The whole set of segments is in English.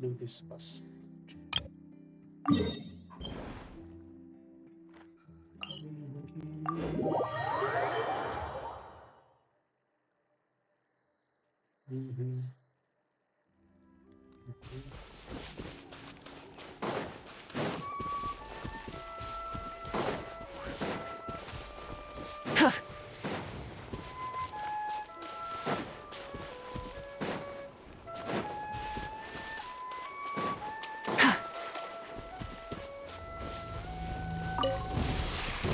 do this first.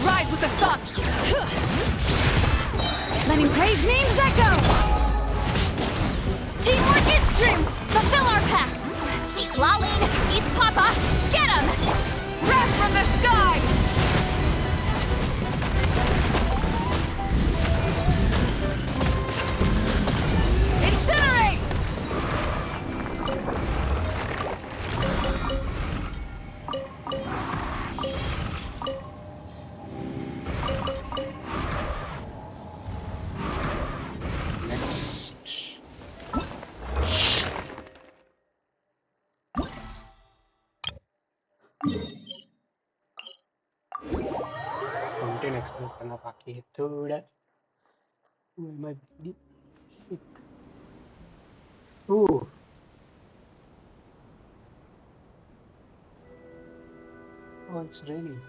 Rise with the sun! Letting praise names echo! Teamwork is strength! Fulfill our pact! Seek Lalin, eat Papa, get him! Wrath from the sky! Incinerate! Content explore करना बाकी है थोड़ा. My shit. Oh, oh, it's raining.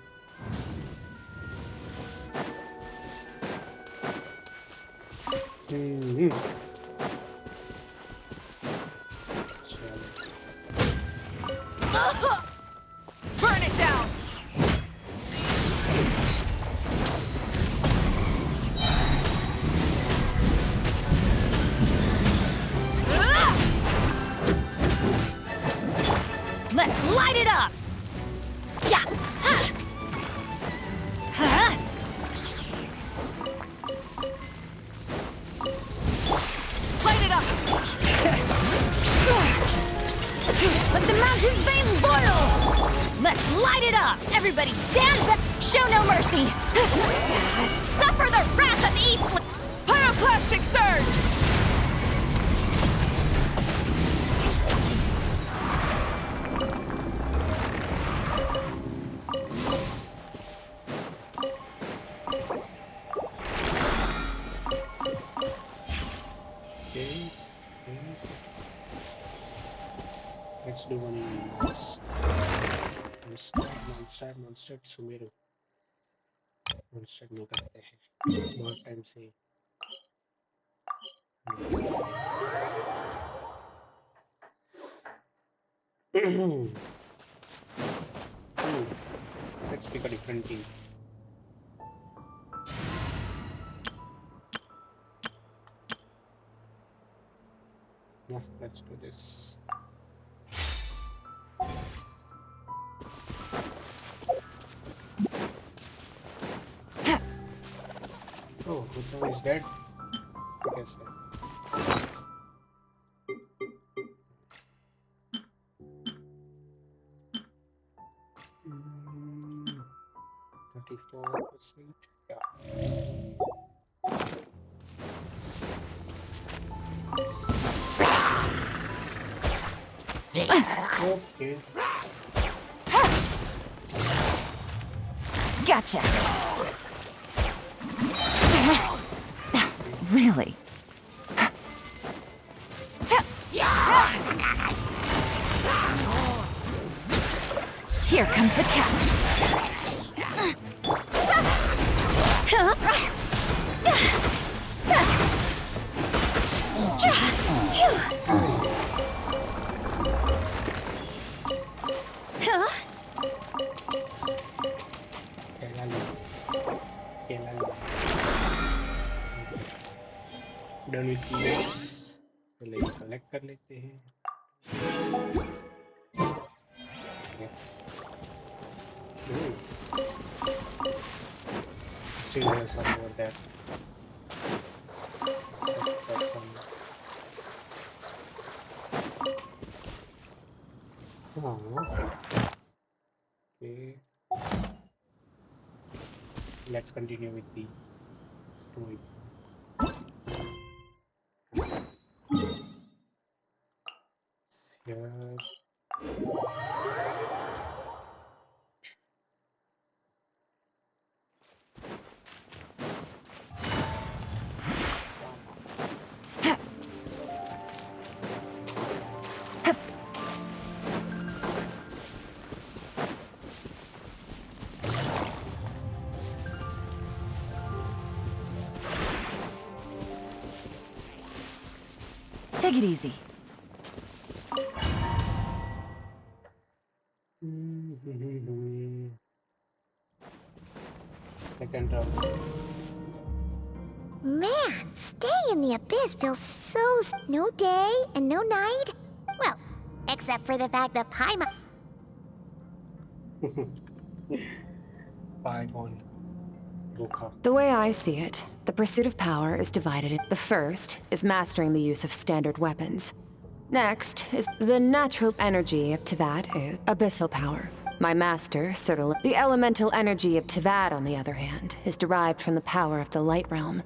Burn it down! Let's light it up! Yeah! Huh? Light it up! Let the mountain's veins boil! Let's light it up! Everybody stand back! Show no mercy! Suffer the wrath of Eastland! Pyroclastic surge! Okay. Let's do one monster Sumeru. Monster नहीं करते हैं बहुत time से. Let's pick a different team. Yeah, let's do this. Oh, Huto is dead. I guess so. Mm, 34%. Yeah. Okay. Gotcha! Really? Here comes the catch. Done with this. पहले ये collect कर लेते हैं. Still there's some over there. Let's put some. Okay. Let's continue with the story. Here. Take it easy. Second round. Man, staying in the abyss feels so... No day and no night? Well, except for the fact that Paimon... Paimon. Ruka. The way I see it, the pursuit of power is divided. The first is mastering the use of standard weapons. Next is the natural energy of Tivat is abyssal power. My master, certainly. The elemental energy of Tivat, on the other hand, is derived from the power of the light realm.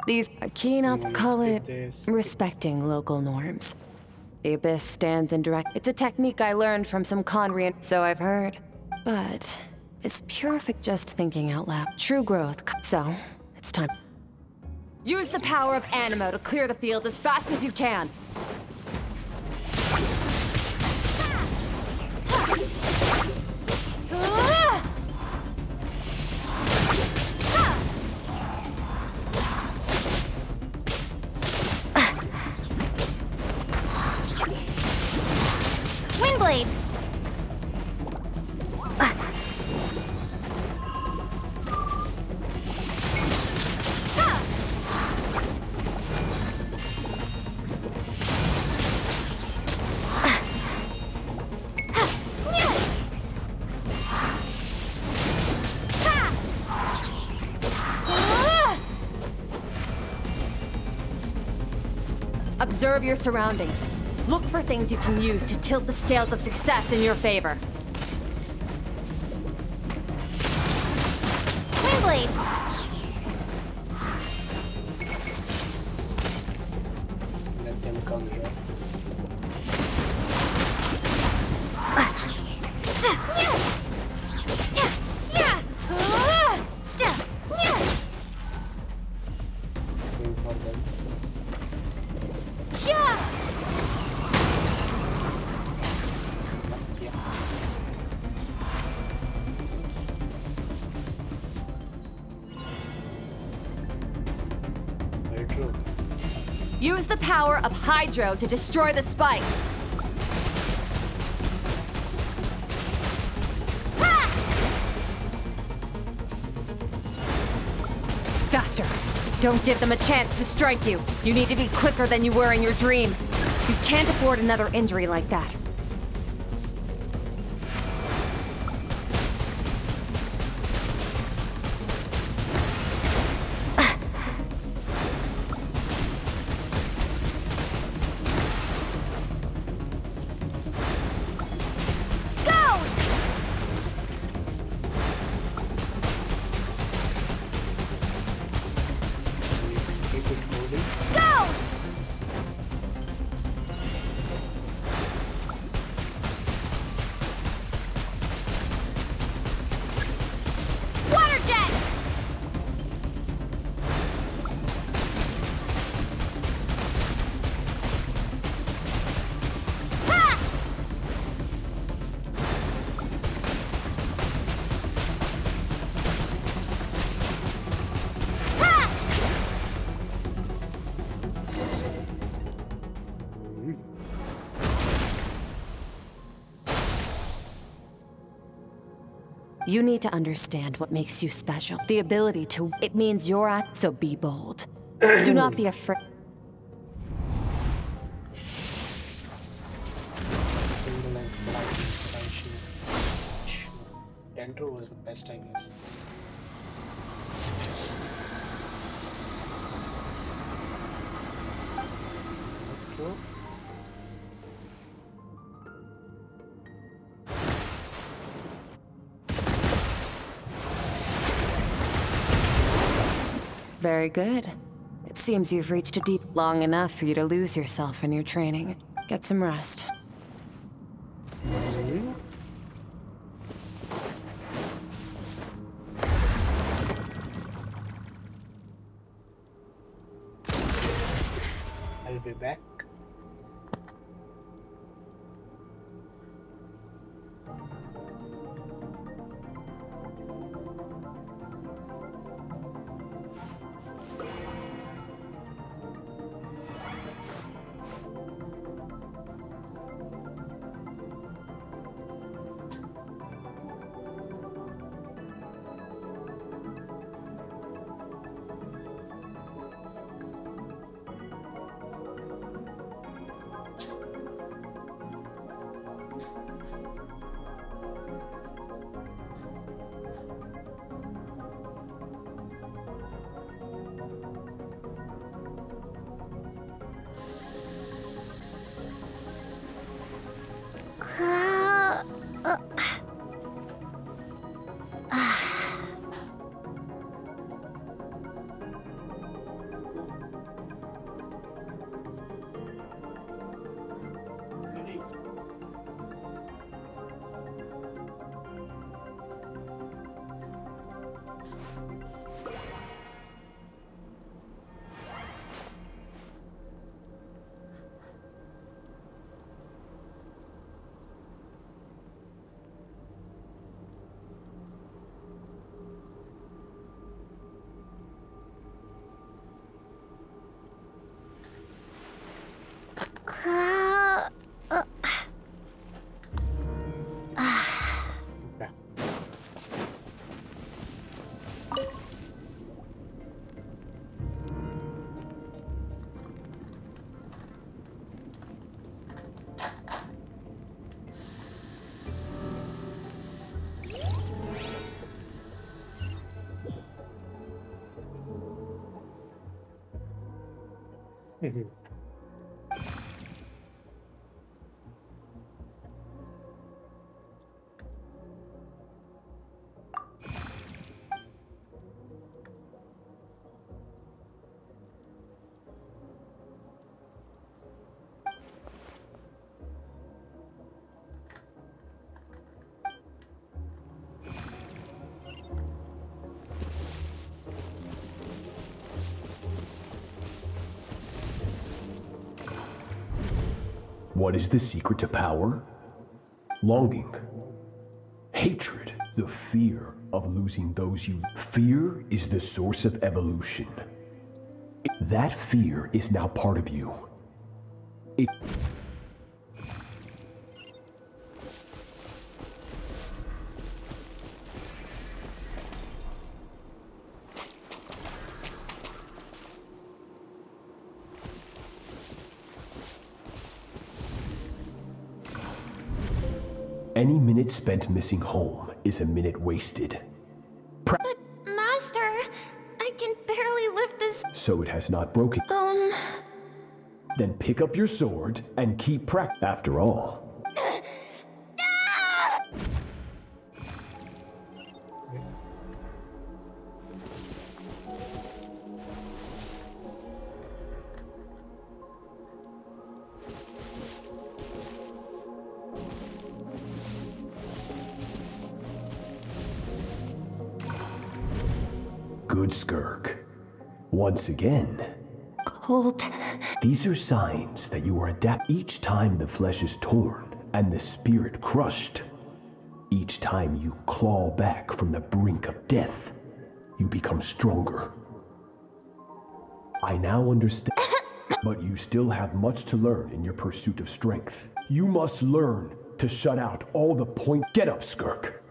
These keen up call it respecting local norms. The abyss stands in direct. It's a technique I learned from some Conrian, so I've heard. But it's purific just thinking out loud. True growth. So it's time. Use the power of Animo to clear the field as fast as you can. Windblade! Observe your surroundings. Look for things you can use to tilt the scales of success in your favor. Windblade! Let them come here. Going for them. Yeah. Very true. Use the power of Hydro to destroy the spikes. Faster! Don't give them a chance to strike you. You need to be quicker than you were in your dream. You can't afford another injury like that. Keep it holding. Go! Water jet! Ha! Ha! You need to understand what makes you special. The ability to... It means you're at... So be bold. Do not be afraid. Single line flight inspiration. Dendro was the best, I guess. Dendro? Very good. It seems you've reached a deep... Long enough for you to lose yourself in your training. Get some rest. back. Okay. What is the secret to power? Longing. Hatred. The fear of losing those you... Fear is the source of evolution. That fear is now part of you. It... Any minute spent missing home is a minute wasted. But, Master, I can barely lift this... So it has not broken. Then pick up your sword and keep practicing. After all, good Skirk. Once again. Cold. These are signs that you are adapt. Each time the flesh is torn and the spirit crushed, each time you claw back from the brink of death, you become stronger. I now understand, but you still have much to learn in your pursuit of strength. You must learn to shut out all the point. Get up, Skirk.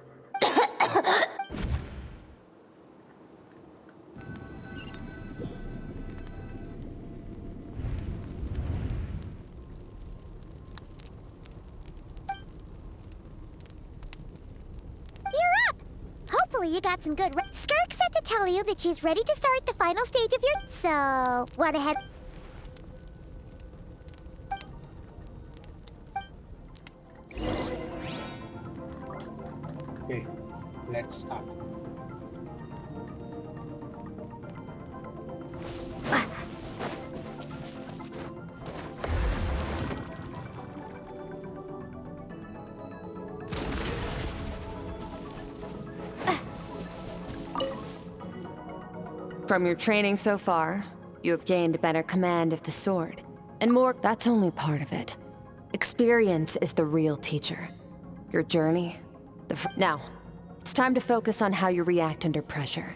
Hopefully you got some good Skirk said to tell you that she's ready to start the final stage of your... So, what ahead? Okay, let's start. From your training so far, you have gained a better command of the sword. And more, that's only part of it. Experience is the real teacher. Your journey, now, it's time to focus on how you react under pressure.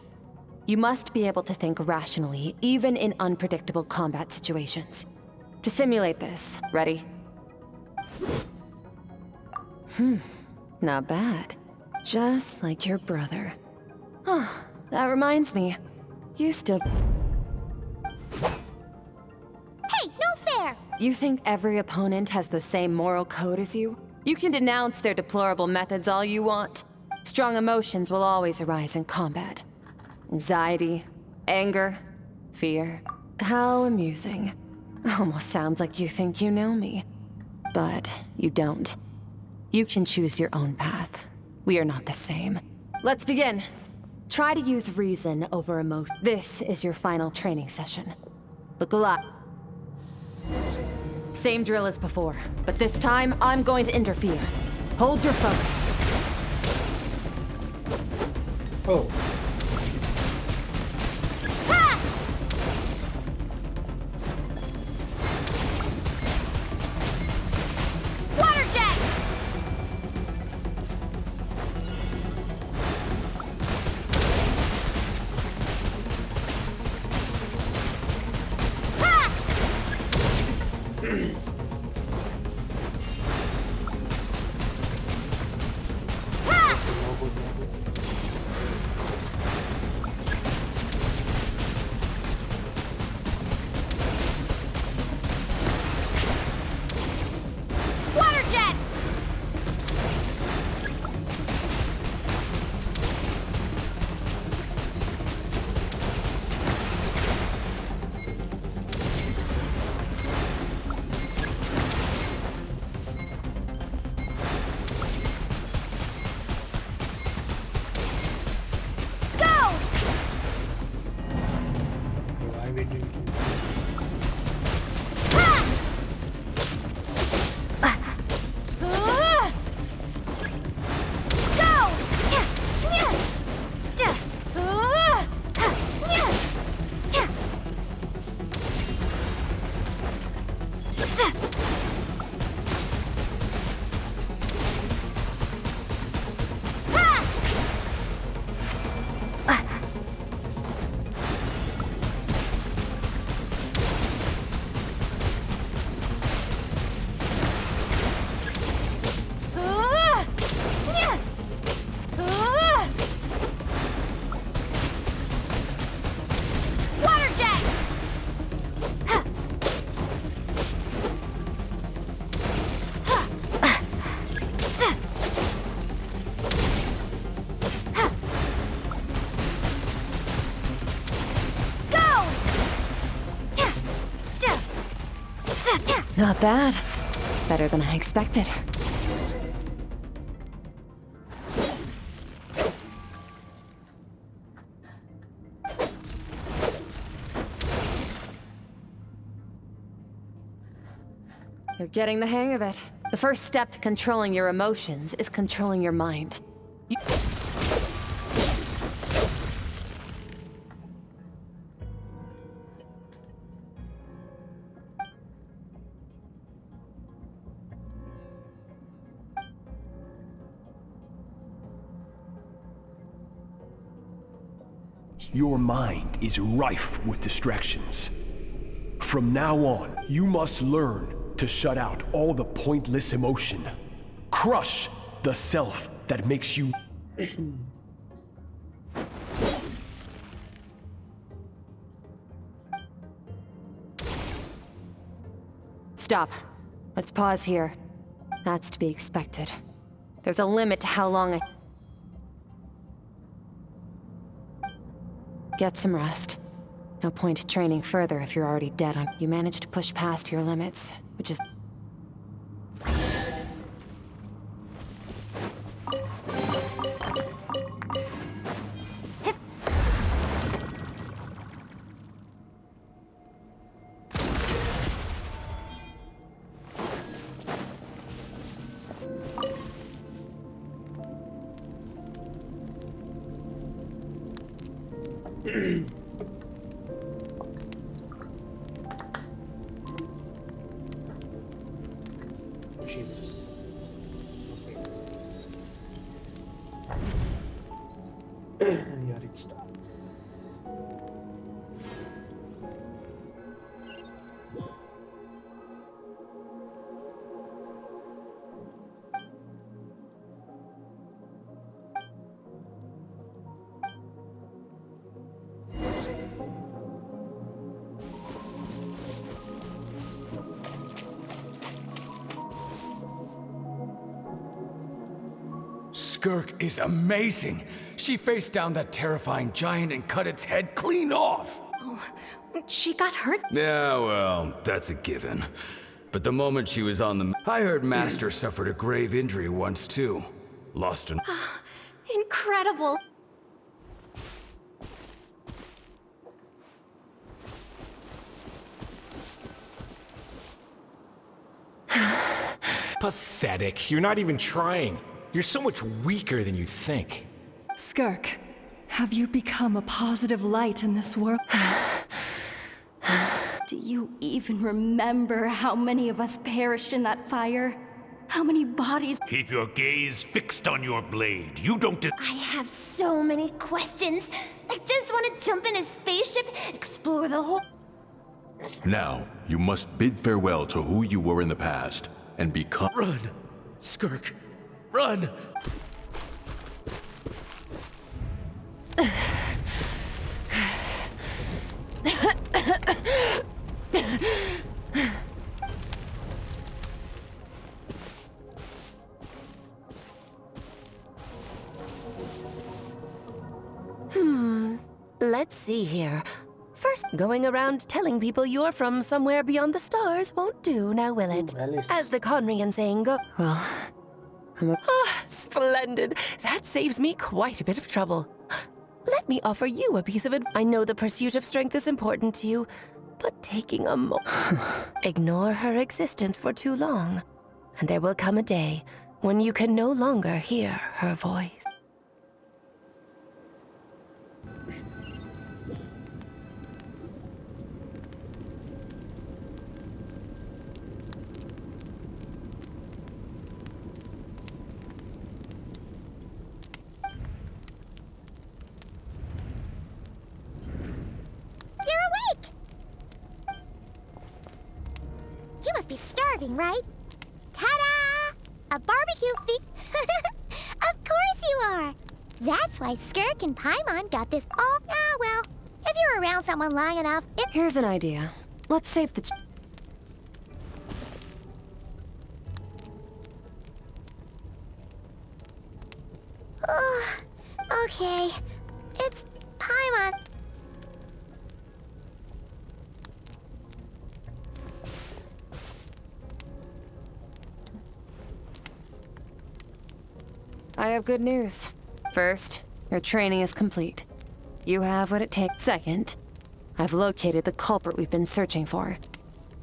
You must be able to think rationally, even in unpredictable combat situations. To simulate this, ready? Not bad. Just like your brother. Huh, that reminds me. You still... Hey, no fair! You think every opponent has the same moral code as you? You can denounce their deplorable methods all you want. Strong emotions will always arise in combat. Anxiety, anger, fear. How amusing. Almost sounds like you think you know me. But you don't. You can choose your own path. We are not the same. Let's begin. Try to use reason over emotion. This is your final training session. Look alive. Same drill as before, but this time I'm going to interfere. Hold your focus. Oh, Ha! Water jet! Ha! Ha! no good, no good. Water jet! Go! Okay, why we didn't do Ha! Go! Yeah! Yeah! Yeah! Yeah! Yeah! Ha! Yeah! Water jet! Go! Not bad. Better than I expected. You're getting the hang of it. The first step to controlling your emotions is controlling your mind. Your mind is rife with distractions. From now on, you must learn to shut out all the pointless emotion. Crush the self that makes you... Stop. Let's pause here. That's to be expected. There's a limit to how long I... Get some rest. No point training further if you're already dead on... You managed to push past your limits, which is... It starts. Skirk is amazing. She faced down that terrifying giant and cut its head clean off. Oh, she got hurt? Yeah, well, that's a given. But the moment she was on the... I heard Master suffered a grave injury once, too. Lost an... Incredible. Pathetic. You're not even trying. You're so much weaker than you think. Skirk, have you become a positive light in this world? Do you even remember how many of us perished in that fire? How many bodies? Keep your gaze fixed on your blade. You don't I have so many questions. I just want to jump in a spaceship, explore the whole... Now, you must bid farewell to who you were in the past and become... Run! Skirk! Run! Let's see here. First, going around telling people you're from somewhere beyond the stars won't do, now will it? Alice. As the Conrian saying go... Well, splendid. That saves me quite a bit of trouble. Let me offer you a piece of advice. I know the pursuit of strength is important to you, but taking a ignore her existence for too long, and there will come a day when you can no longer hear her voice. You're awake! You must be starving, right? Ta-da! A barbecue feast! Of course you are! That's why Skirk and Paimon got this all... Ah, well, if you're around someone long enough, it... Here's an idea. Let's save the... Okay. It's Paimon. I have good news. First, your training is complete. You have what it takes. Second, I've located the culprit we've been searching for.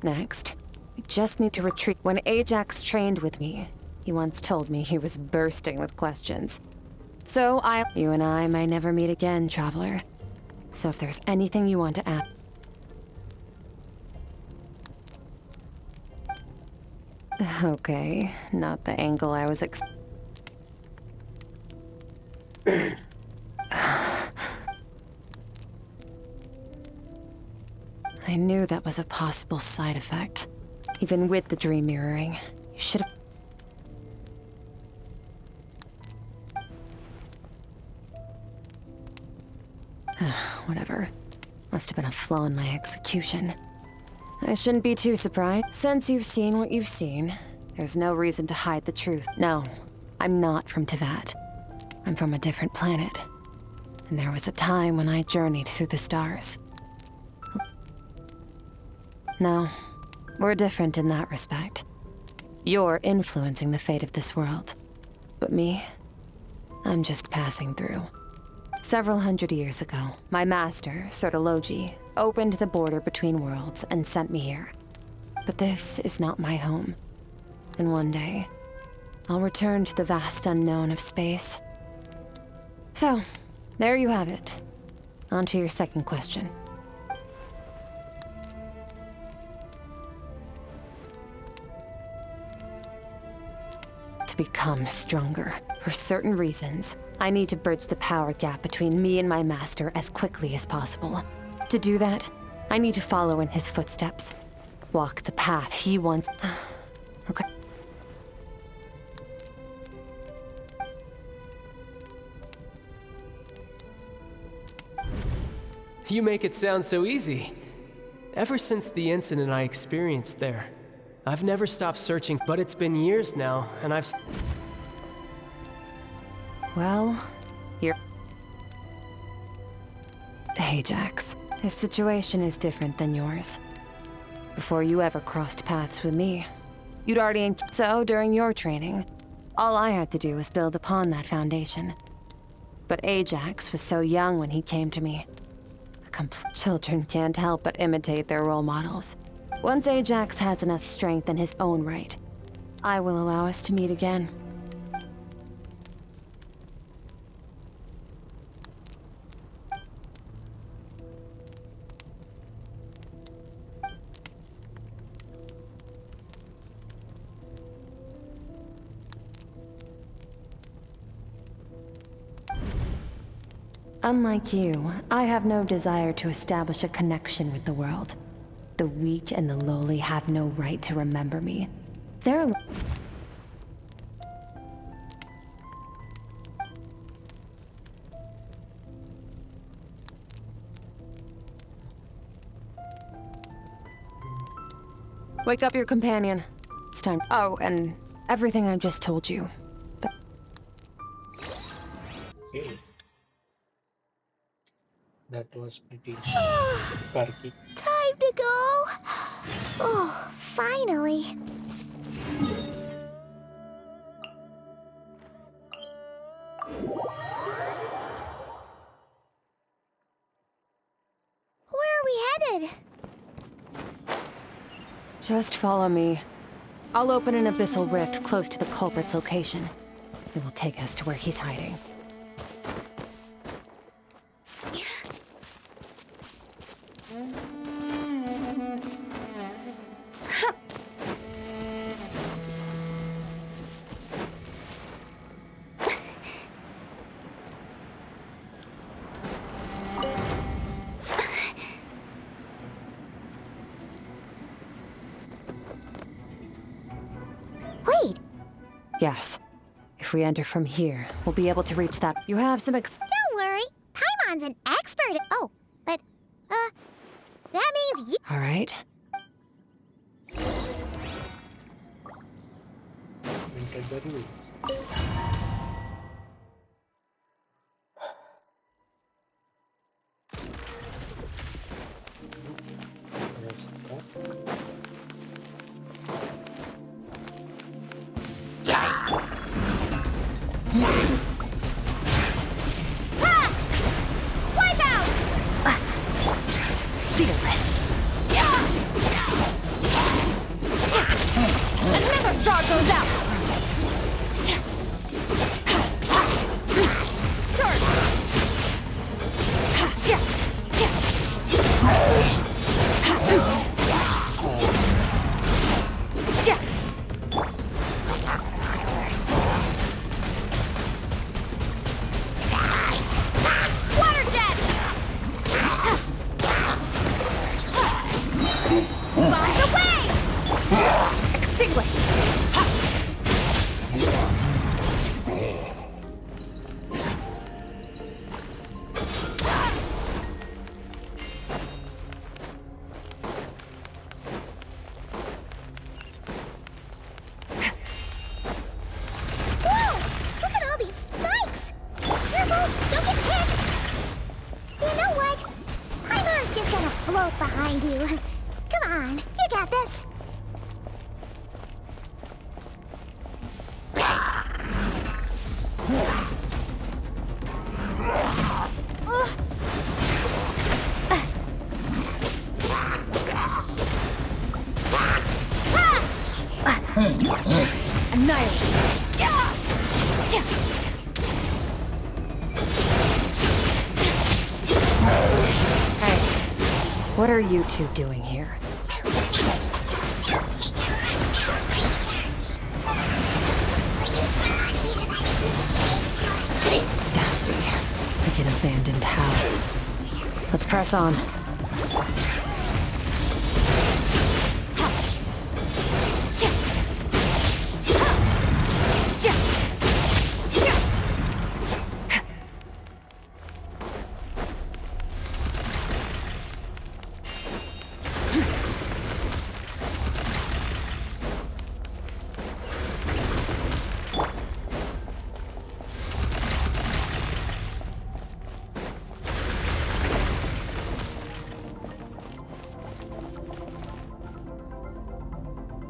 Next, we just need to retrieve... When Ajax trained with me, he once told me he was bursting with questions. So you and I may never meet again, Traveler. So if there's anything you want to ask... Okay, not the angle I was I knew that was a possible side effect. Even with the dream mirroring, you should have... Whatever. Must have been a flaw in my execution. I shouldn't be too surprised. Since you've seen what you've seen, there's no reason to hide the truth. No, I'm not from Tevat. I'm from a different planet. And there was a time when I journeyed through the stars. No, we're different in that respect. You're influencing the fate of this world. But me, I'm just passing through. Several hundred years ago, my master, Sertologi, opened the border between worlds and sent me here. But this is not my home. And one day, I'll return to the vast unknown of space. So, there you have it. On to your second question. to become stronger. For certain reasons, I need to bridge the power gap between me and my master as quickly as possible. To do that, I need to follow in his footsteps. Walk the path he wants. Okay. You make it sound so easy. Ever since the incident I experienced there, I've never stopped searching, but it's been years now, and I've... Well, you're... Ajax, his situation is different than yours. Before you ever crossed paths with me, you'd already... So, during your training, all I had to do was build upon that foundation. But Ajax was so young when he came to me. Children can't help but imitate their role models. Once Ajax has enough strength in his own right, I will allow us to meet again. Unlike you, I have no desire to establish a connection with the world. The weak and the lowly have no right to remember me. They're... Wake up your companion. It's time. Oh, and everything I just told you. But... Okay. That was pretty perky. Time to go. Oh, finally. Where are we headed? Just follow me. I'll open an abyssal rift close to the culprit's location. It will take us to where he's hiding. Wait, Yes. If we enter from here, we'll be able to reach that. You have some don't worry. Paimon's an expert. Oh, but, that means you... All right. Entered the ruins. There's that. Ha! Wipe out! Fearless. Another star goes out! Turn! Water jet! Bombs away! Extinguished. Whoa! Look at all these spikes! Careful! Don't get hit! You know what? Paimon's just gonna float behind you. Come on, you got this. Annihilate. Hey, what are you two doing here? Let's press on.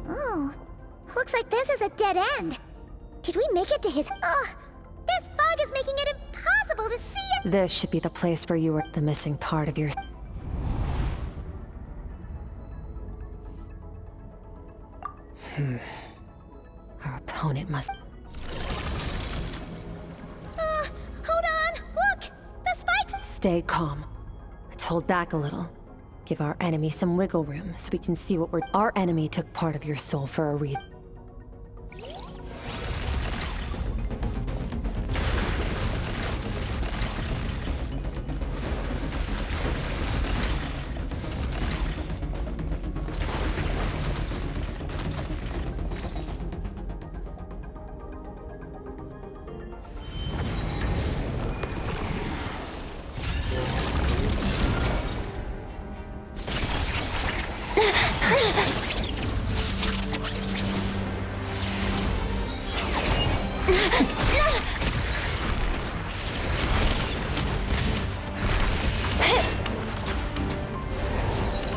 Oh, looks like this is a dead end. Did we make it to his... Ugh! This fog is making it impossible to see it! This should be the place where you were the missing part of your... Our opponent must... Hold on! Look! The spikes... Stay calm. Let's hold back a little. Give our enemy some wiggle room so we can see what we're... Our enemy took part of your soul for a reason.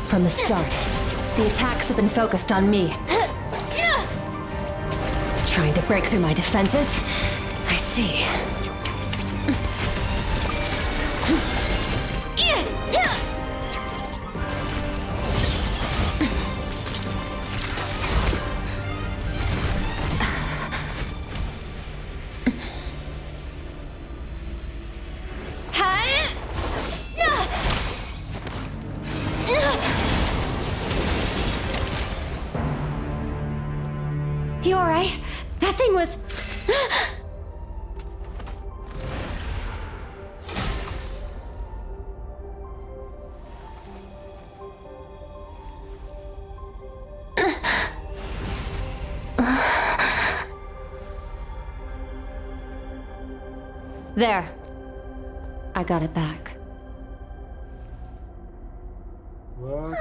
From the start, the attacks have been focused on me. Trying to break through my defenses? I see. You alright? That thing was... There. I got it back. What?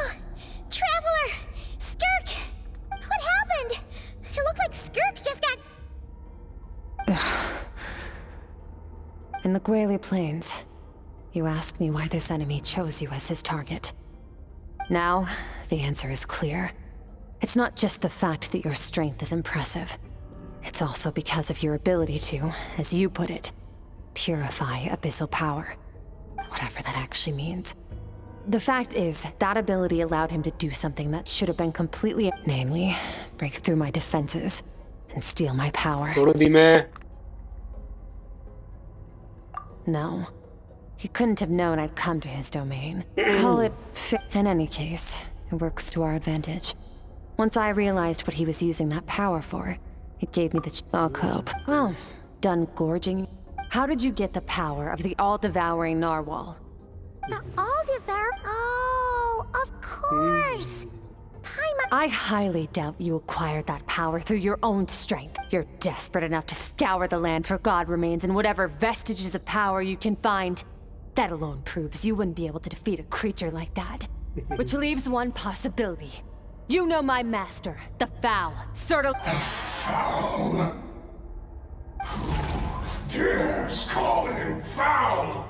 Traveler! Skirk! What happened? It looked like Skirk just got... In the Gwali Plains, you asked me why this enemy chose you as his target. Now, the answer is clear. It's not just the fact that your strength is impressive. It's also because of your ability to, as you put it, purify abyssal power. Whatever that actually means. The fact is, that ability allowed him to do something that should have been completely... Namely, break through my defenses and steal my power. छोड़ो दी मैं. No. He couldn't have known I'd come to his domain. Call it in any case, it works to our advantage. Once I realized what he was using that power for, it gave me the I'll cope. Well, done gorging. How did you get the power of the all-devouring narwhal? The all-devour... Oh, of course! Paimon... I highly doubt you acquired that power through your own strength. You're desperate enough to scour the land for god remains and whatever vestiges of power you can find. That alone proves you wouldn't be able to defeat a creature like that. Which leaves one possibility. You know my master, the Foul, Sertal... The Foul? Who dares call him foul?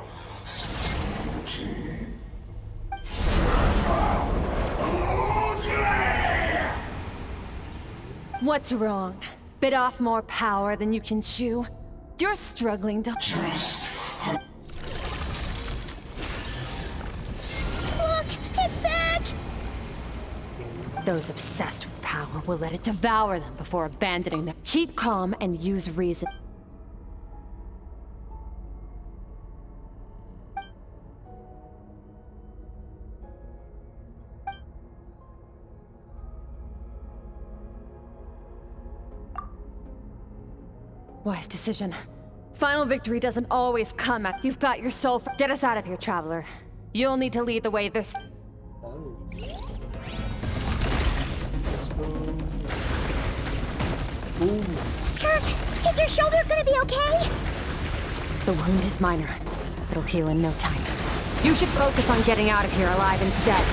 What's wrong? Bit off more power than you can chew? You're struggling to... Just... Look! It's back! Those obsessed with power will let it devour them before abandoning them. Keep calm and use reason. Wise decision. Final victory doesn't always come at... You've got your soul... Get us out of here, Traveler. You'll need to lead the way this... Oh. Let's go. Ooh. Skirk, is your shoulder gonna be okay? The wound is minor. It'll heal in no time. You should focus on getting out of here alive instead.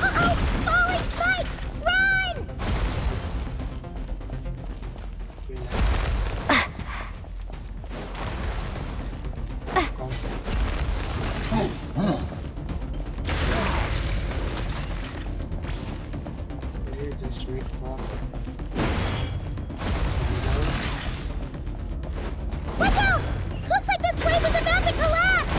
Uh-oh! Falling spikes! Run! Okay, just wait for. Watch out! Looks like this place is about to collapse!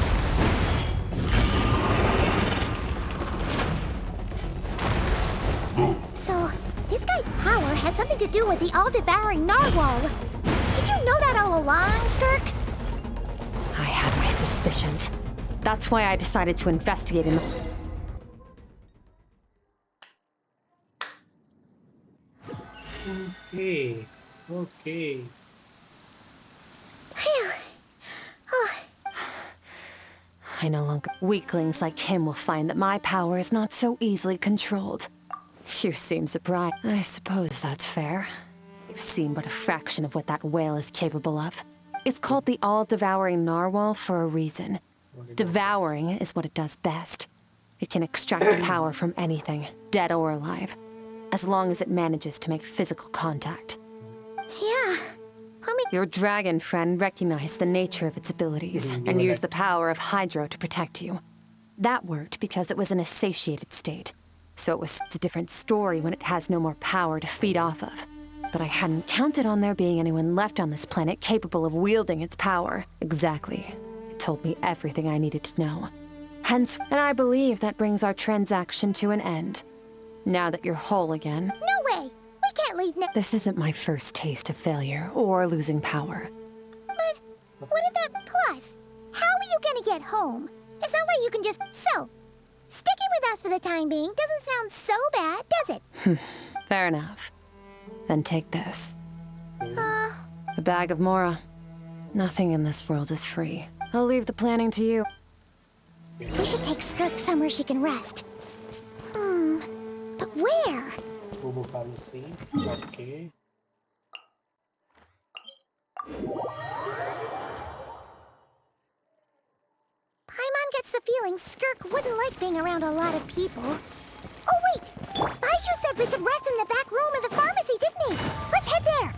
So, this guy's power has something to do with the all-devouring narwhal. Did you know that all along, Skirk? I had my suspicions. That's why I decided to investigate in the... Okay. Okay. Phew. Oh, I no longer... Weaklings like him will find that my power is not so easily controlled. You seem surprised. I suppose that's fair. You've seen but a fraction of what that whale is capable of. It's called the all-devouring narwhal for a reason. Devouring is what it does best. It can extract power from anything, dead or alive, as long as it manages to make physical contact. yeah. Your dragon friend recognized the nature of its abilities and used the power of Hydro to protect you. That worked because it was in a satiated state, so it was a different story when it has no more power to feed off of. But I hadn't counted on there being anyone left on this planet capable of wielding its power. Exactly. It told me everything I needed to know. Hence, and I believe that brings our transaction to an end. Now that you're whole again. No way! We can't leave now. This isn't my first taste of failure or losing power. But what if that plus? How are you gonna get home? It's not like you can just... So, sticking with us for the time being doesn't sound so bad, does it? Fair enough. Then take this. Uh, A bag of Mora. Nothing in this world is free. I'll leave the planning to you. we should take Skirk somewhere she can rest. But where? Bobo Pharmacy. Okay. Paimon gets the feeling Skirk wouldn't like being around a lot of people. Oh wait! Baishu said we could rest in the back room of the pharmacy, didn't he? Let's head there!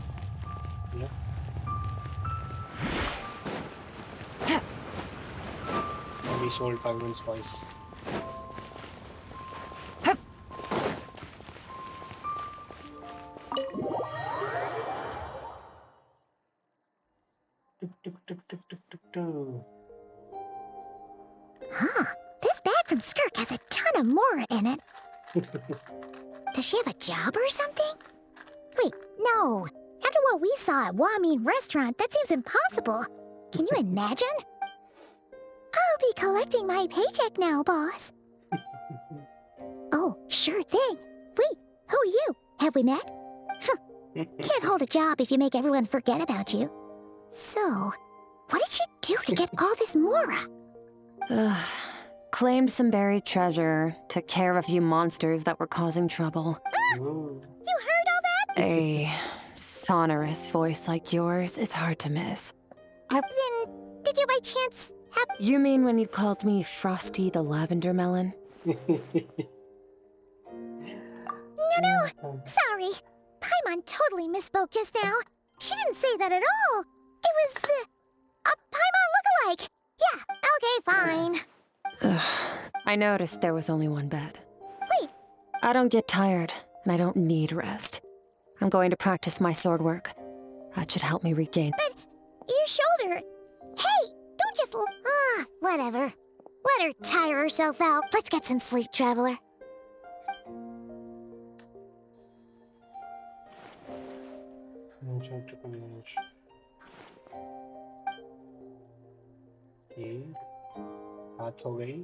Yeah. And we sold Paimon's voice. Tuk, tuk, tuk, tuk, tuk, tuk, tuk. Huh. This bag from Skirk has a ton of Mora in it. Does she have a job or something? Wait, no. After what we saw at Wamin Restaurant, that seems impossible. Can you imagine? I'll be collecting my paycheck now, boss. Oh, sure thing. Wait, who are you? Have we met? Can't hold a job if you make everyone forget about you. So, what did she do to get all this Mora? Claimed some buried treasure, took care of a few monsters that were causing trouble. You heard all that? A sonorous voice like yours is hard to miss. Then, did you by chance have... You mean when you called me Frosty the Lavender Melon? No, sorry. Paimon totally misspoke just now. She didn't say that at all. It was, a Paimon lookalike. Yeah, okay, fine. I noticed there was only one bed. Wait. I don't get tired, and I don't need rest. I'm going to practice my sword work. That should help me regain. But your shoulder... Hey, don't just... whatever. Let her tire herself out. Let's get some sleep, Traveler. Okay. बात हो गई.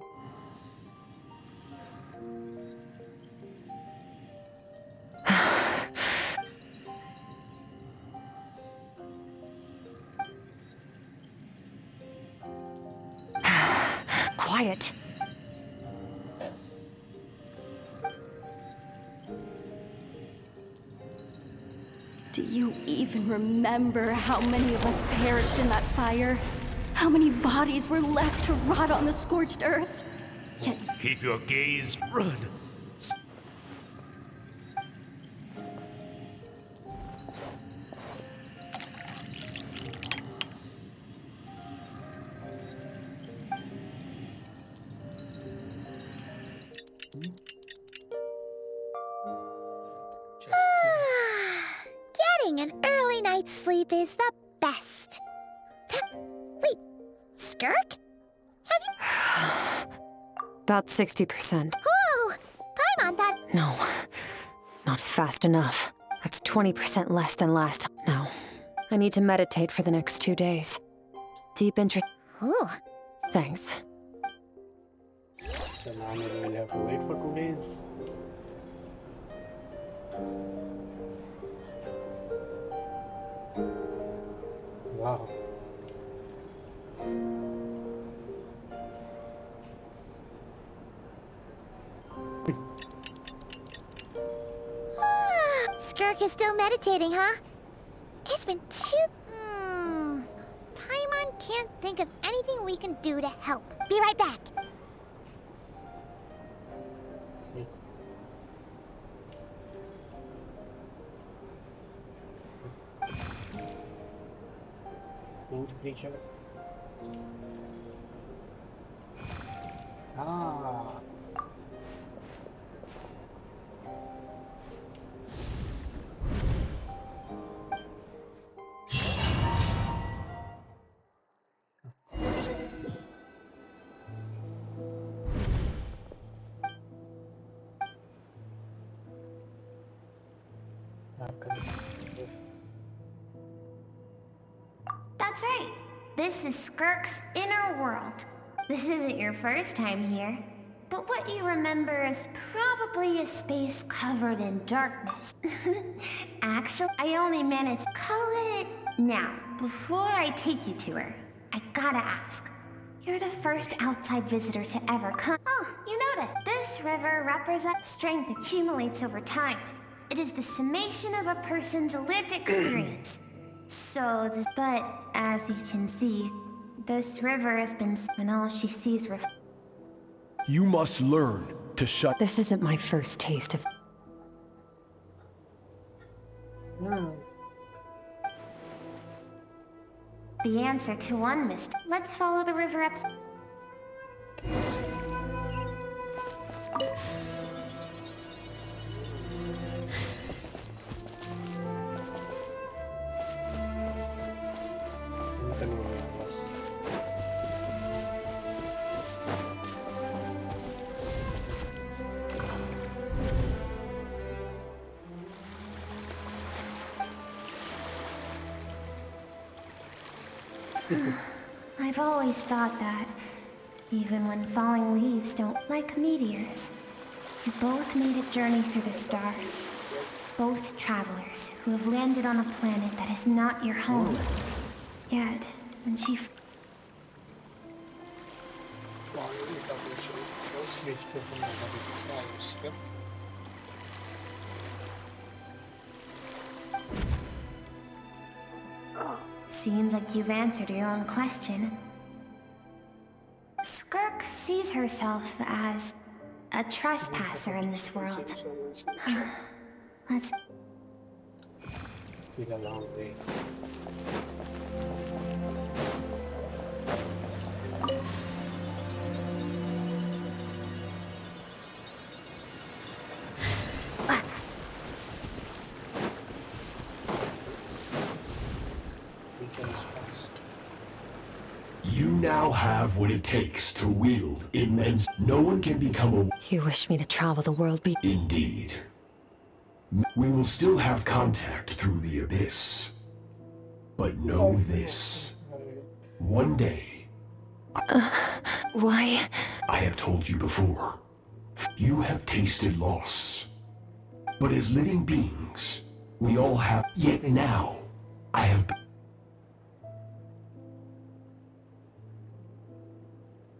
quiet. Do you even remember how many of us perished in that fire? How many bodies were left to rot on the scorched earth? Yet Keep your gaze. Run. Just kidding. Getting an early night's sleep is the best. Wait, Skirk? About 60%. Whoa! Paimon thought... No, not fast enough. That's 20% less than last time. No, I need to meditate for the next 2 days. Deep interest. Ooh. Thanks. So now maybe we'll have to wait for 2 days. Wow. Skirk is still meditating, huh? It's been 2... Paimon can't think of anything we can do to help. Be right back. Food creature. Ah. That's right. This is Skirk's inner world. This isn't your first time here. But what you remember is probably a space covered in darkness. Actually, I only managed to call it... Now, before I take you to her, I gotta ask. You're the first outside visitor to ever come. Oh, you noticed. This river represents strength that accumulates over time. It is the summation of a person's lived experience. But as you can see, this river has been... and all she sees You must learn to shut... This isn't my first taste of... the answer to one mystery. Let's follow the river up. I've always thought that, even when falling leaves don't like meteors, you both made a journey through the stars. Both travelers who have landed on a planet that is not your home. Yet, when she... Seems like you've answered your own question. Skirk sees herself as a trespasser in this world. Let's... Still a long way. You now have what it takes to wield immense... No one can become a... You wish me to travel the world Indeed. We will still have contact through the abyss. But know this. One day... Why? I have told you before. You have tasted loss. But as living beings, we all have... Yet now, I have...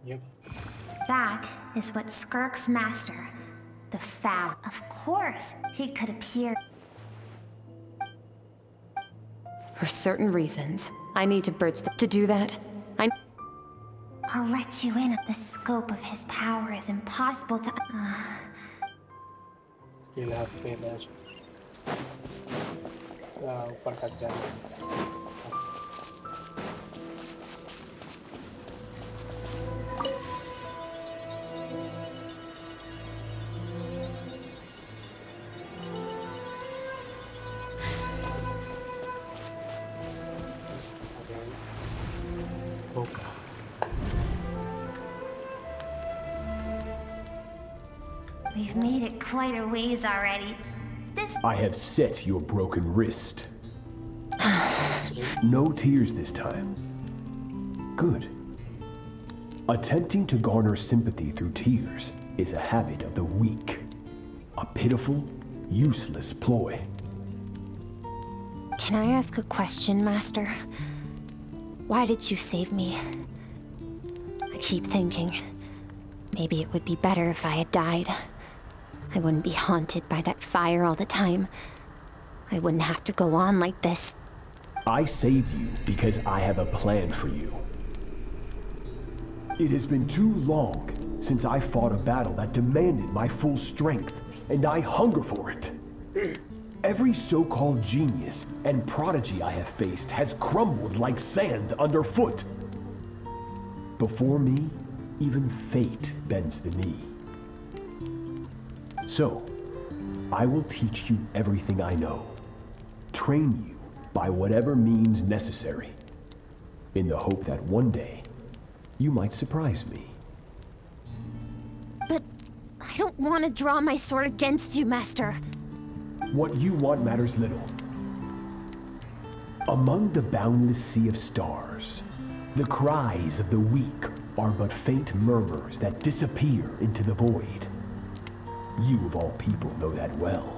Yep. That is what Skirk's master, the Foul. Of course, he could appear. For certain reasons, I need to bridge to do that. I'll let you in. The scope of his power is impossible to. Still have failures. ऊपर तक जाना. We've made it quite a ways already. I have set your broken wrist. No tears this time. Good. Attempting to garner sympathy through tears is a habit of the weak. A pitiful, useless ploy. Can I ask a question, Master? Why did you save me? I keep thinking, maybe it would be better if I had died. I wouldn't be haunted by that fire all the time. I wouldn't have to go on like this. I saved you because I have a plan for you. It has been too long since I fought a battle that demanded my full strength, and I hunger for it. Every so-called genius and prodigy I have faced has crumbled like sand underfoot. Before me, even fate bends the knee. So, I will teach you everything I know. Train you by whatever means necessary, in the hope that one day, you might surprise me. But I don't want to draw my sword against you, Master. What you want matters little. Among the boundless sea of stars, the cries of the weak are but faint murmurs that disappear into the void. You of all people know that well.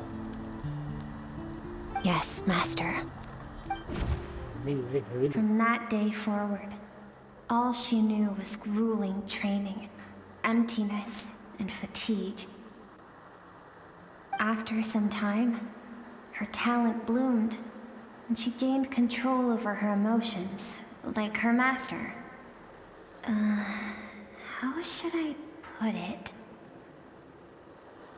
Yes, Master. From that day forward, all she knew was grueling training, emptiness, and fatigue. After some time, her talent bloomed, and she gained control over her emotions, like her master. How should I put it?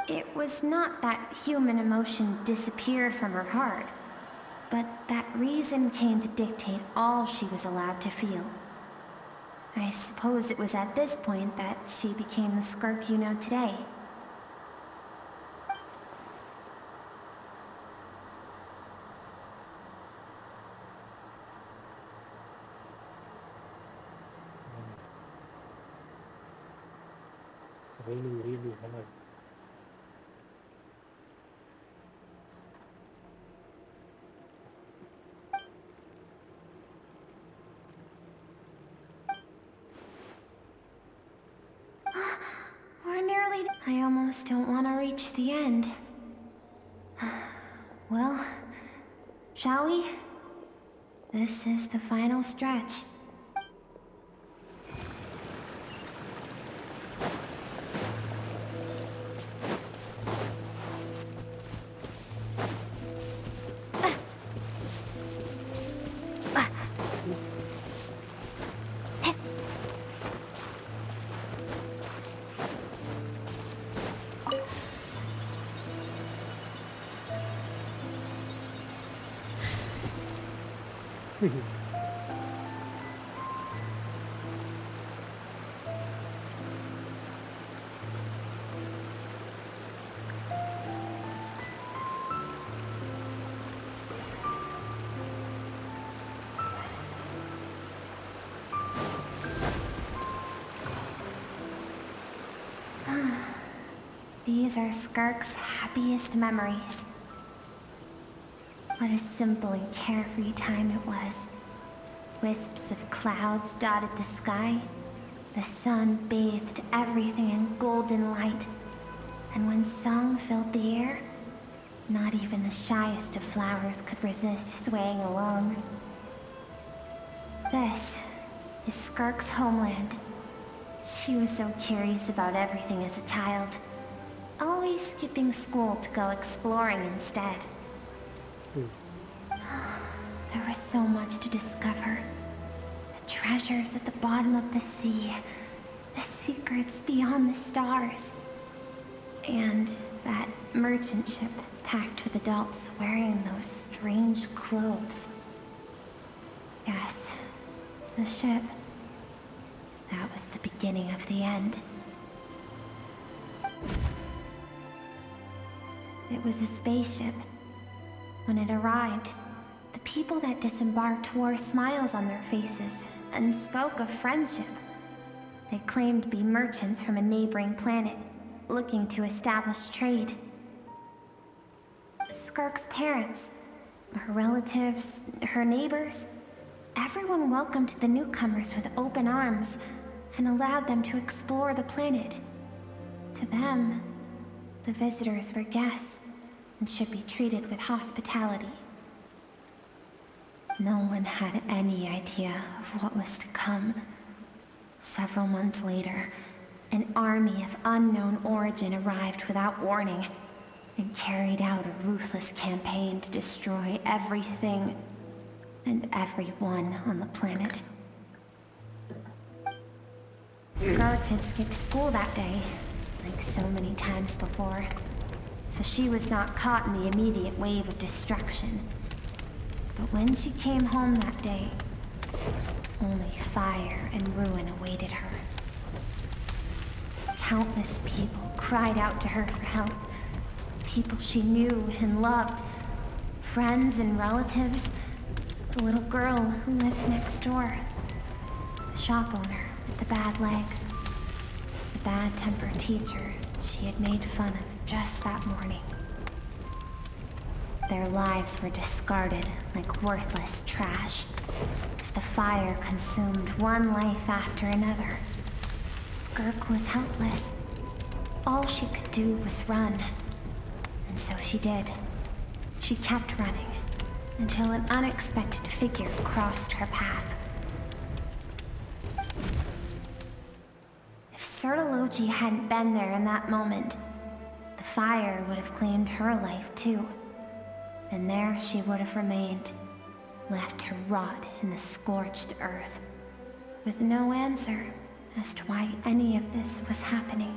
It was not that human emotion disappeared from her heart, but that reason came to dictate all she was allowed to feel. I suppose it was at this point that she became the Skirk you know today. It's raining really hard. We're nearly... I almost don't want to reach the end. Well, shall we? This is the final stretch. These are Skirk's happiest memories. What a simple and carefree time it was. Wisps of clouds dotted the sky. The sun bathed everything in golden light. And when song filled the air, not even the shyest of flowers could resist swaying along. This is Skirk's homeland. She was so curious about everything as a child. Always skipping school to go exploring instead. There was so much to discover. The treasures at the bottom of the sea. The secrets beyond the stars. And that merchant ship packed with adults wearing those strange clothes. Yes, the ship. That was the beginning of the end. It was a spaceship. When it arrived, the people that disembarked wore smiles on their faces and spoke of friendship. They claimed to be merchants from a neighboring planet, looking to establish trade. Skirk's parents, her relatives, her neighbors, everyone welcomed the newcomers with open arms and allowed them to explore the planet. To them, the visitors were guests and should be treated with hospitality. No one had any idea of what was to come. Several months later, an army of unknown origin arrived without warning and carried out a ruthless campaign to destroy everything and everyone on the planet. Scarlet had skipped school that day, like so many times before, so she was not caught in the immediate wave of destruction. But when she came home that day, only fire and ruin awaited her. Countless people cried out to her for help. People she knew and loved. Friends and relatives. The little girl who lived next door. The shop owner with the bad leg. The bad-tempered teacher she had made fun of just that morning. Their lives were discarded like worthless trash as the fire consumed one life after another. Skirk was helpless. All she could do was run. And so she did. She kept running until an unexpected figure crossed her path. If Sertology hadn't been there in that moment, the fire would have claimed her life too. And there she would have remained, left to rot in the scorched earth, with no answer as to why any of this was happening.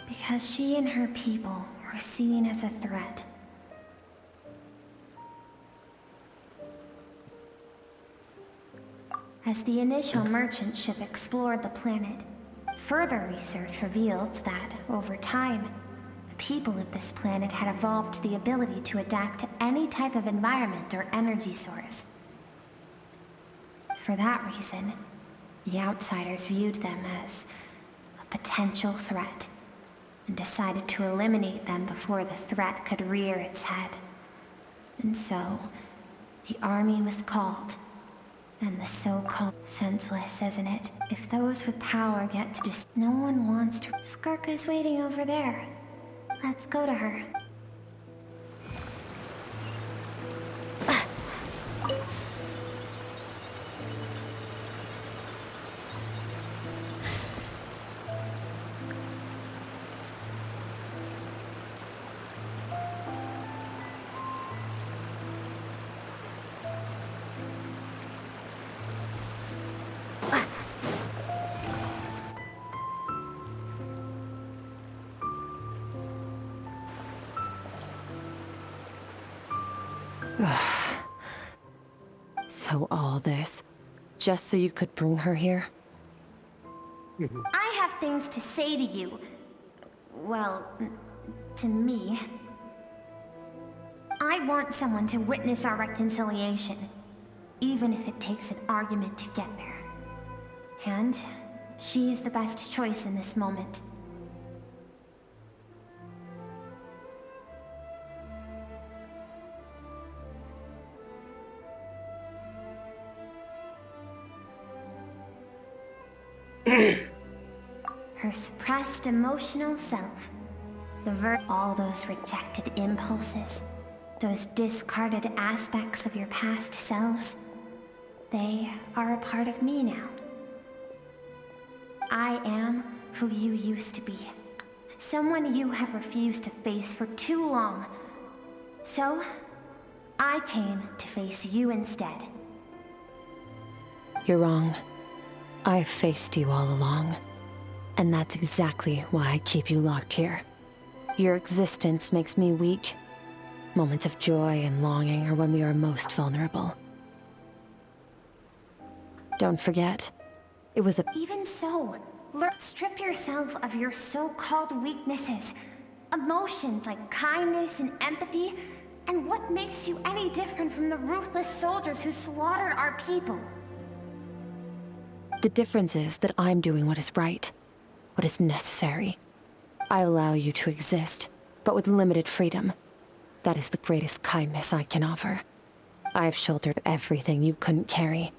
Because she and her people were seen as a threat. As the initial merchant ship explored the planet, further research revealed that, over time, the people of this planet had evolved the ability to adapt to any type of environment or energy source. For that reason, the outsiders viewed them as a potential threat, and decided to eliminate them before the threat could rear its head. And so, the army was called, and the so-called senseless, isn't it? If those with power get to no one wants to. Skirka's waiting over there. Let's go to her. So all this, just so you could bring her here? I have things to say to you. Well, to me. I want someone to witness our reconciliation. even if it takes an argument to get there. And she is the best choice in this moment. Her suppressed emotional self. All those rejected impulses. Those discarded aspects of your past selves. They are a part of me now. I am who you used to be. Someone you have refused to face for too long. So, I came to face you instead. You're wrong. I've faced you all along. And that's exactly why I keep you locked here. Your existence makes me weak. Moments of joy and longing are when we are most vulnerable. Don't forget, it was a... Even so, strip yourself of your so-called weaknesses. Emotions like kindness and empathy. And what makes you any different from the ruthless soldiers who slaughtered our people? The difference is that I'm doing what is right, what is necessary. I allow you to exist, but with limited freedom. That is the greatest kindness I can offer. I've shouldered everything you couldn't carry.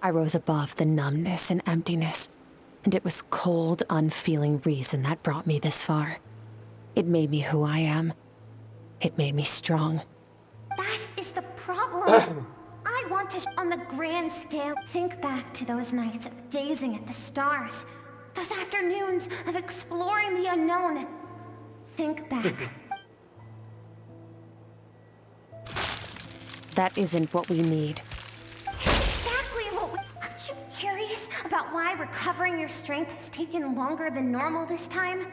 I rose above the numbness and emptiness, and it was cold, unfeeling reason that brought me this far. It made me who I am. It made me strong. That is the problem. I want to, on the grand scale, think back to those nights of gazing at the stars. Those afternoons of exploring the unknown. Think back. That isn't what we need. Exactly what we... Aren't you curious about why recovering your strength has taken longer than normal this time?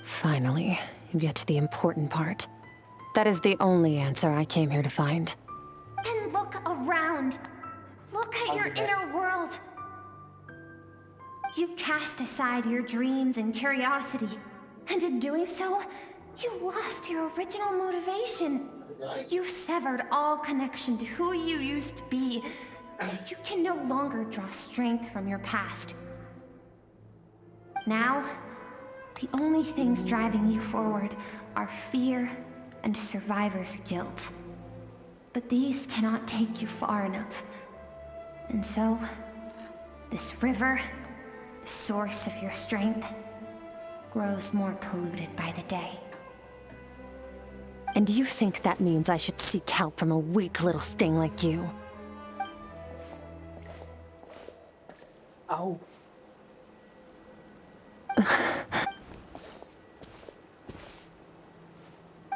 Finally, you get to the important part. That is the only answer I came here to find. Then look around. Look at your inner world. You cast aside your dreams and curiosity. And in doing so, you lost your original motivation. You severed all connection to who you used to be, so you can no longer draw strength from your past. Now, the only things driving you forward are fear and survivor's guilt. But these cannot take you far enough. And so, this river, the source of your strength, grows more polluted by the day. And you think that means I should seek help from a weak little thing like you? Ow.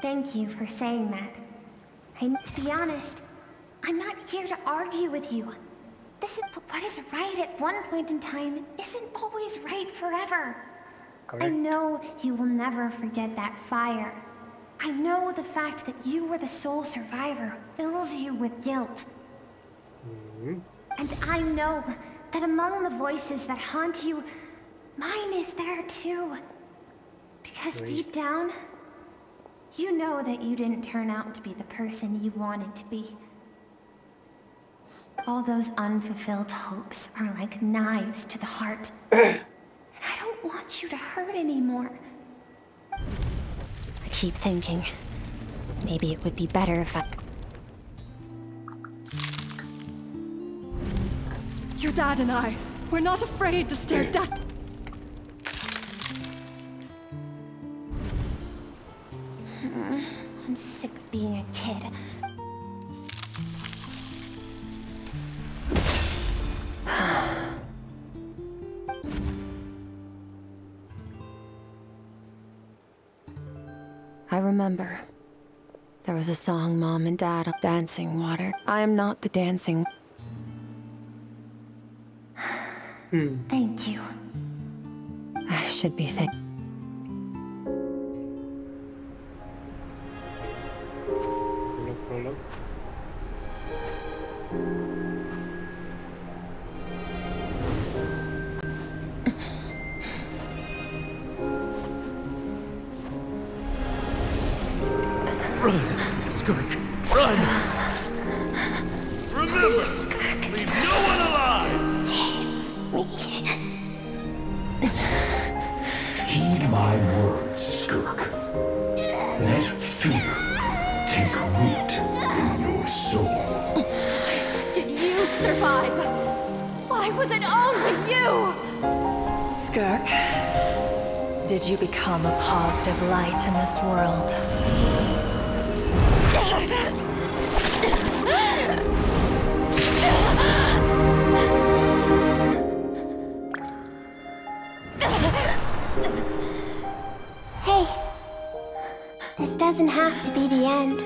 Thank you for saying that. To be honest, I'm not here to argue with you. What is right at one point in time isn't always right forever. Correct. I know you will never forget that fire. I know the fact that you were the sole survivor fills you with guilt. And I know that among the voices that haunt you, mine is there too. Because deep down, you know that you didn't turn out to be the person you wanted to be. All those unfulfilled hopes are like knives to the heart. And I don't want you to hurt anymore. I keep thinking, maybe it would be better if I... Your dad and I, we're not afraid to stare down. I'm sick of being a kid. I remember. There was a song Mom and Dad up dancing water. I am not the dancing... Thank you. I should be thankful. No problem. Run, Skirk, run! Please, Leave no one alive! save me. Heed my words, Skirk. Let fear take root in your soul. Did you survive? Why was it only you? Skirk, did you become a positive light in this world? Hey, this doesn't have to be the end.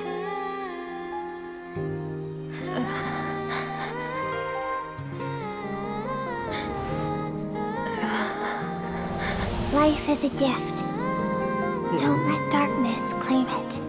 Life is a gift. Don't let darkness claim it.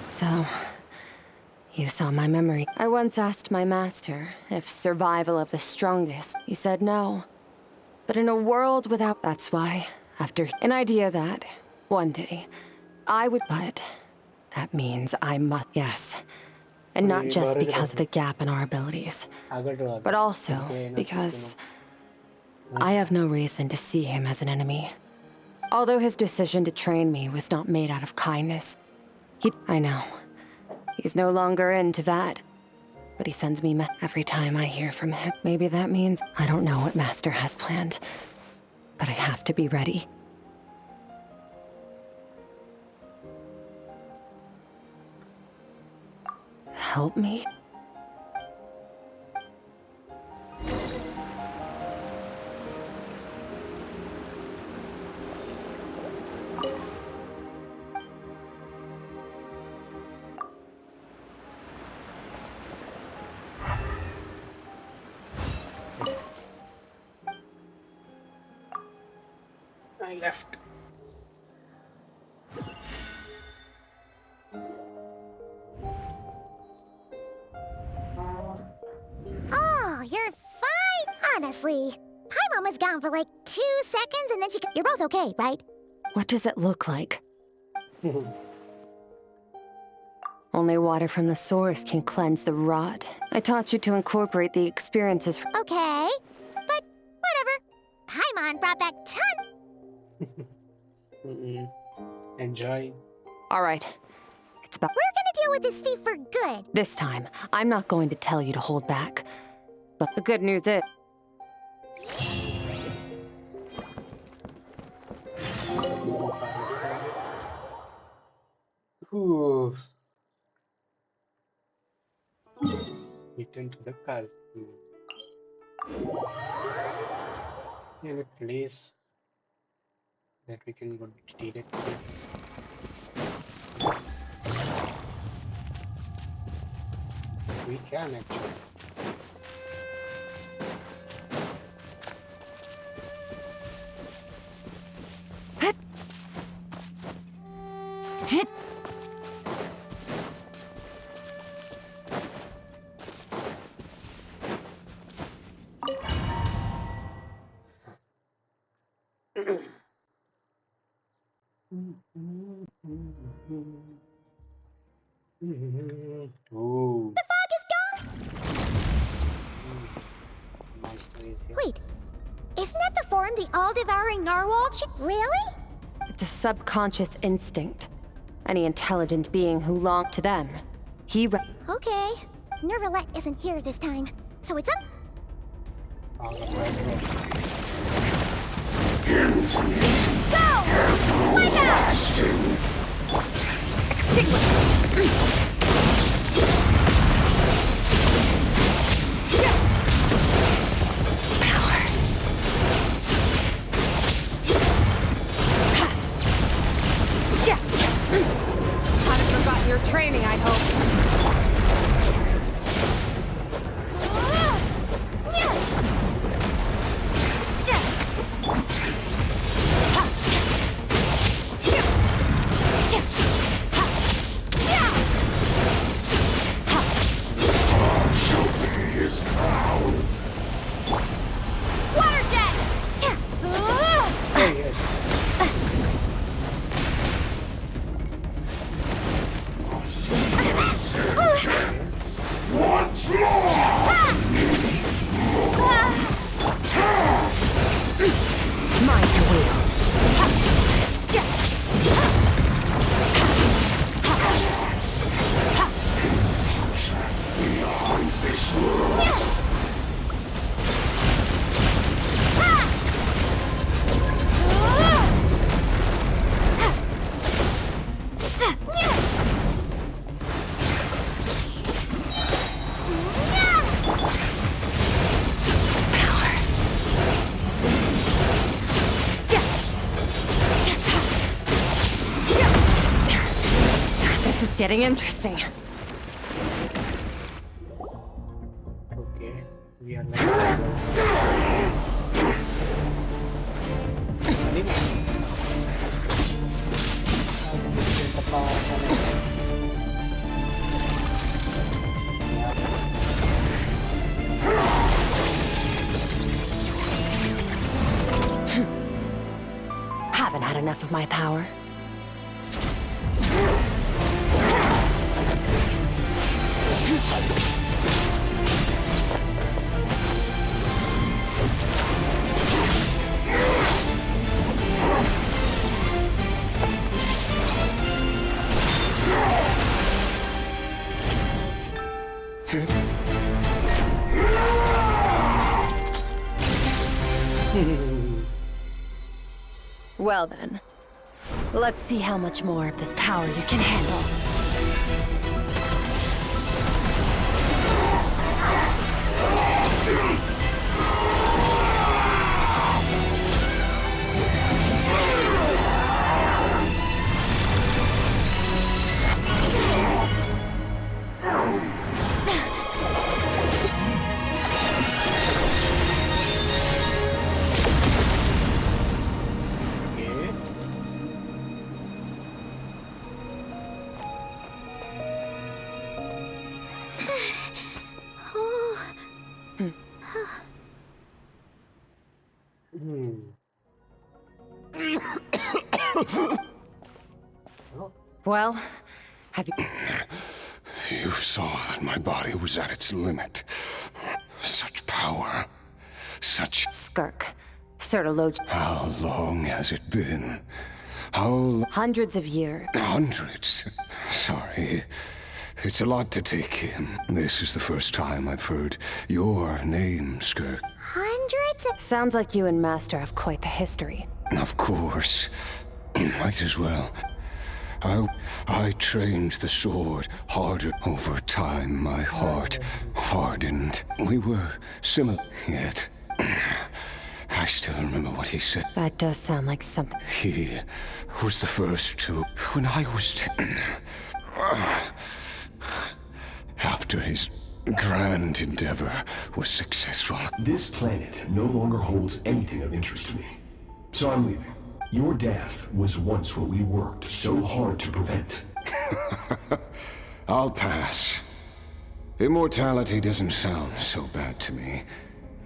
So, you saw my memory. I once asked my master if survival of the strongest. He said no. But in a world without... That's why, after an idea that, one day, I would... But that means I must... Yes. And not just because of the gap in our abilities, but also because I have no reason to see him as an enemy. Although his decision to train me was not made out of kindness, I know. He's no longer into that. But he sends me every time I hear from him. Maybe that means I don't know what Master has planned. But I have to be ready. Help me? I left. Oh, you're fine, honestly. Paimon was gone for like 2 seconds and then she... You're both okay, right? What does it look like? Only water from the source can cleanse the rot. I taught you to incorporate the experiences from... Okay, but whatever. Paimon brought back Enjoy. All right. It's about... We're gonna deal with this thief for good. This time, I'm not going to tell you to hold back. But the good news is... Ooh. Return to the Cathcing. Any place that we can go directly. We can actually. Ooh. The fog is gone! Monster is here. Wait, isn't that the form the all-devouring narwhal Really? It's a subconscious instinct. Any intelligent being who longed to them. Okay, Nervalette isn't here this time, so it's up. Infinite. Go! Wake up! Everlasting. Mine to wield. Behind this world. This is getting interesting. Okay, we are like Haven't had enough of my power. Well then, let's see how much more of this power you can handle. okay. Hmm. Well, have you... You saw that my body was at its limit. Such power. Such... Skirk. Certologian. How long has it been? How... Hundreds of years. Hundreds? Sorry. It's a lot to take in. This is the first time I've heard your name, Skirk. Hundreds of... Sounds like you and Master have quite the history. Of course. Might as well. I trained the sword harder. Over time, my heart hardened. We were similar, yet I still remember what he said. That does sound like something. He was the first to... When I was 10... After his grand endeavor was successful. This planet no longer holds anything of interest to me. So I'm leaving. Your death was once what we worked so hard to prevent. I'll pass. Immortality doesn't sound so bad to me.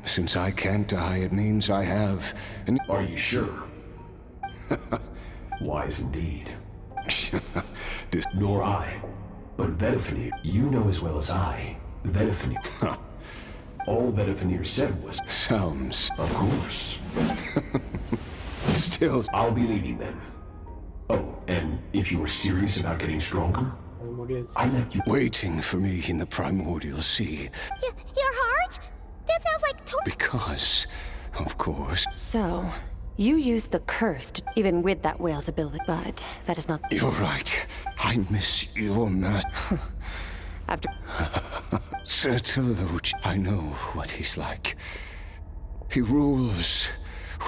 Since I can't die, it means I have an... Are you sure? Wise indeed. Nor I. But Vedifenir, you know as well as I, Vedifenir. All Vedifenir said was... Sounds... Of course. Still... I'll be leaving then. Oh, and if you were serious about getting stronger, I let you... Waiting for me in the primordial sea. Your heart? That sounds like Because, of course... So, you used the curse to, even with that whale's ability, but that is not... You're right. I miss your master. After... Certologian, I know what he's like. He rules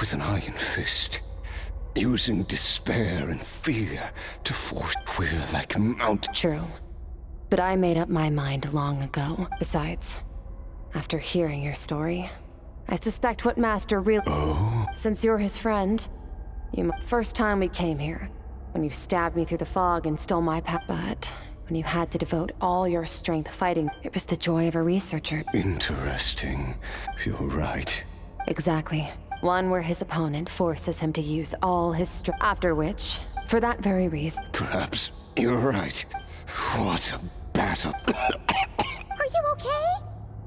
with an iron fist, using despair and fear to force... We're like a mountain. True. But I made up my mind long ago. Besides, after hearing your story, I suspect what Master really... Oh? Since you're his friend, first time we came here, when you stabbed me through the fog and stole my but when you had to devote all your strength fighting, it was the joy of a researcher. Interesting. You're right. Exactly. One where his opponent forces him to use all his strength, after which, for that very reason... Perhaps you're right. What a battle. Are you okay?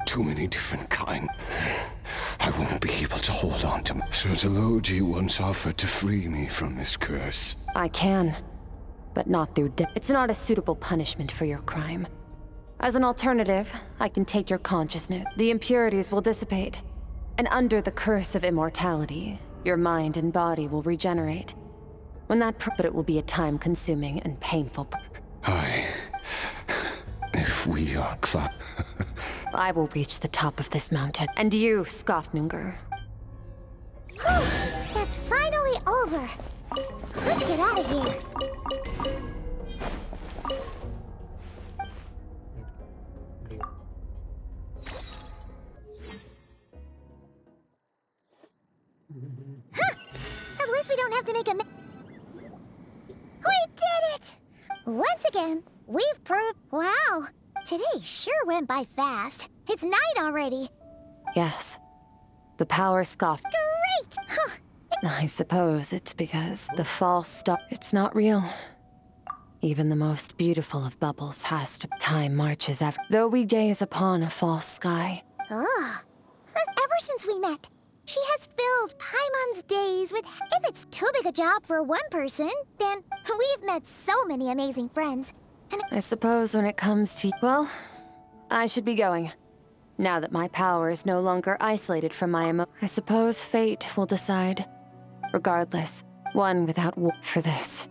Too many different kind. I won't be able to hold on to. So Deloji once offered to free me from this curse. I can, but not through death. It's not a suitable punishment for your crime. As an alternative, I can take your consciousness. The impurities will dissipate. And under the curse of immortality, your mind and body will regenerate. When that but it will be a time-consuming and painful. If we are I will reach the top of this mountain. And you, Skofnunger. That's finally over. Let's get out of here. At least we don't have to make a We did it! Once again, we've proved... Wow, today sure went by fast. It's night already. Yes. The power scoffed. Great! Huh. I suppose it's because the false stuff... It's not real. Even the most beautiful of bubbles has to... Time marches ever. Though we gaze upon a false sky. Ugh. Ever since we met, she has filled Paimon's days with... If it's too big a job for one person, then we've met so many amazing friends. And I suppose when it comes to... Well, I should be going. Now that my power is no longer isolated from my I suppose fate will decide. Regardless, one without war for this.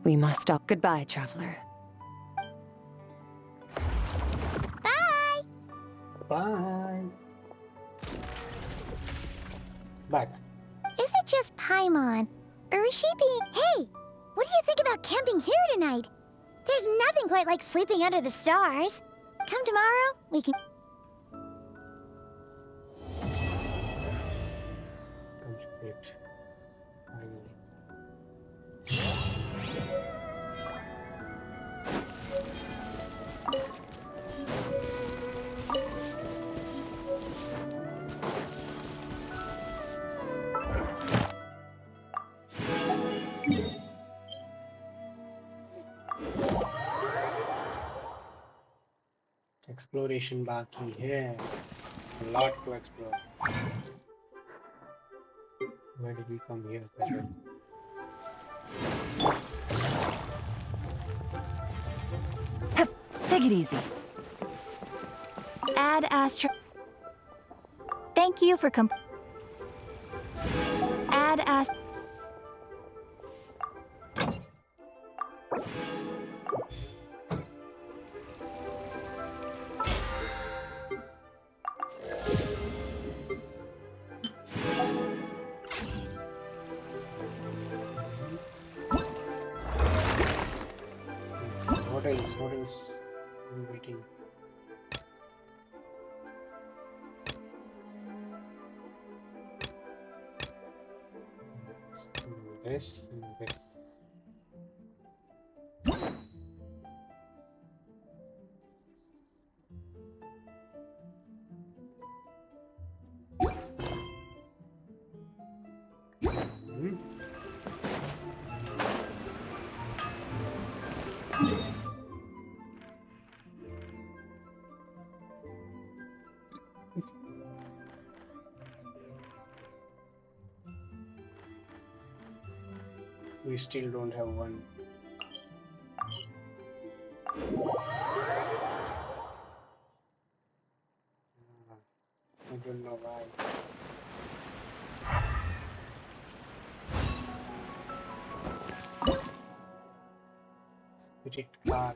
We must stop. Goodbye, traveler. Bye! Bye. Back. Is it just Paimon? Or is she being... Hey! What do you think about camping here tonight? There's nothing quite like sleeping under the stars. Come tomorrow, we can... Complete. Finally. Exploration बाकी है. A lot to explore. Where did we come here? Take it easy. Add Astro. Thank you for Add Astro. What else? I'm waiting. This and this. We still don't have one. I don't know why. Spirit card.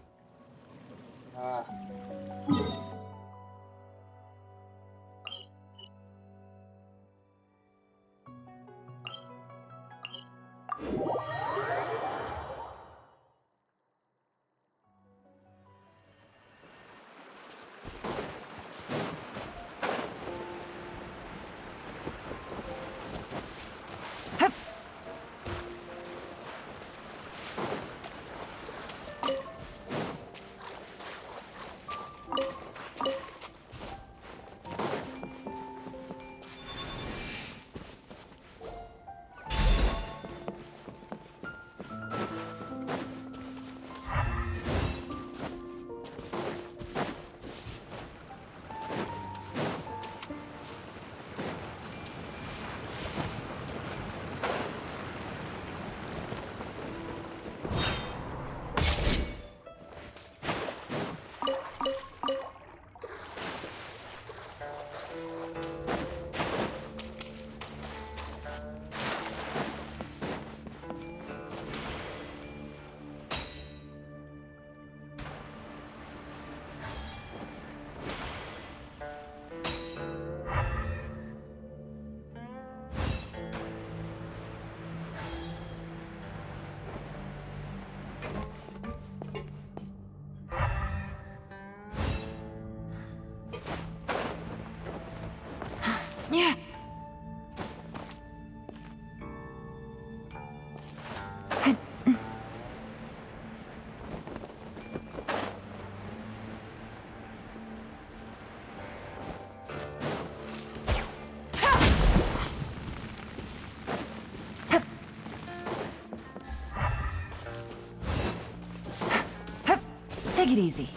Take it easy.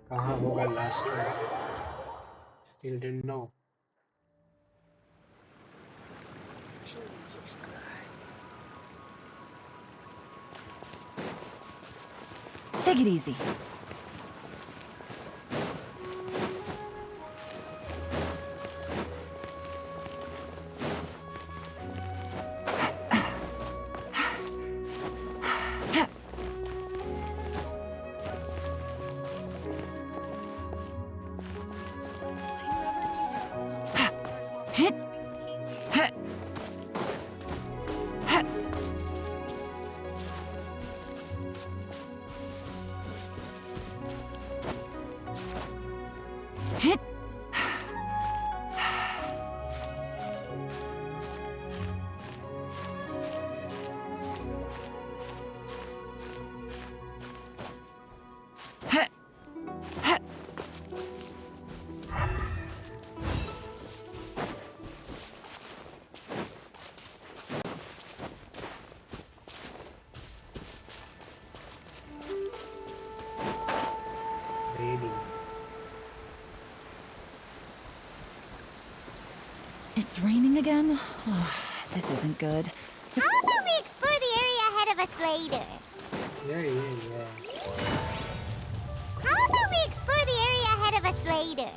कहाँ होगा last one? Still didn't know. Take it easy. It's raining again? Oh, this isn't good. How about we explore the area ahead of us later? Yeah. How about we explore the area ahead of us later?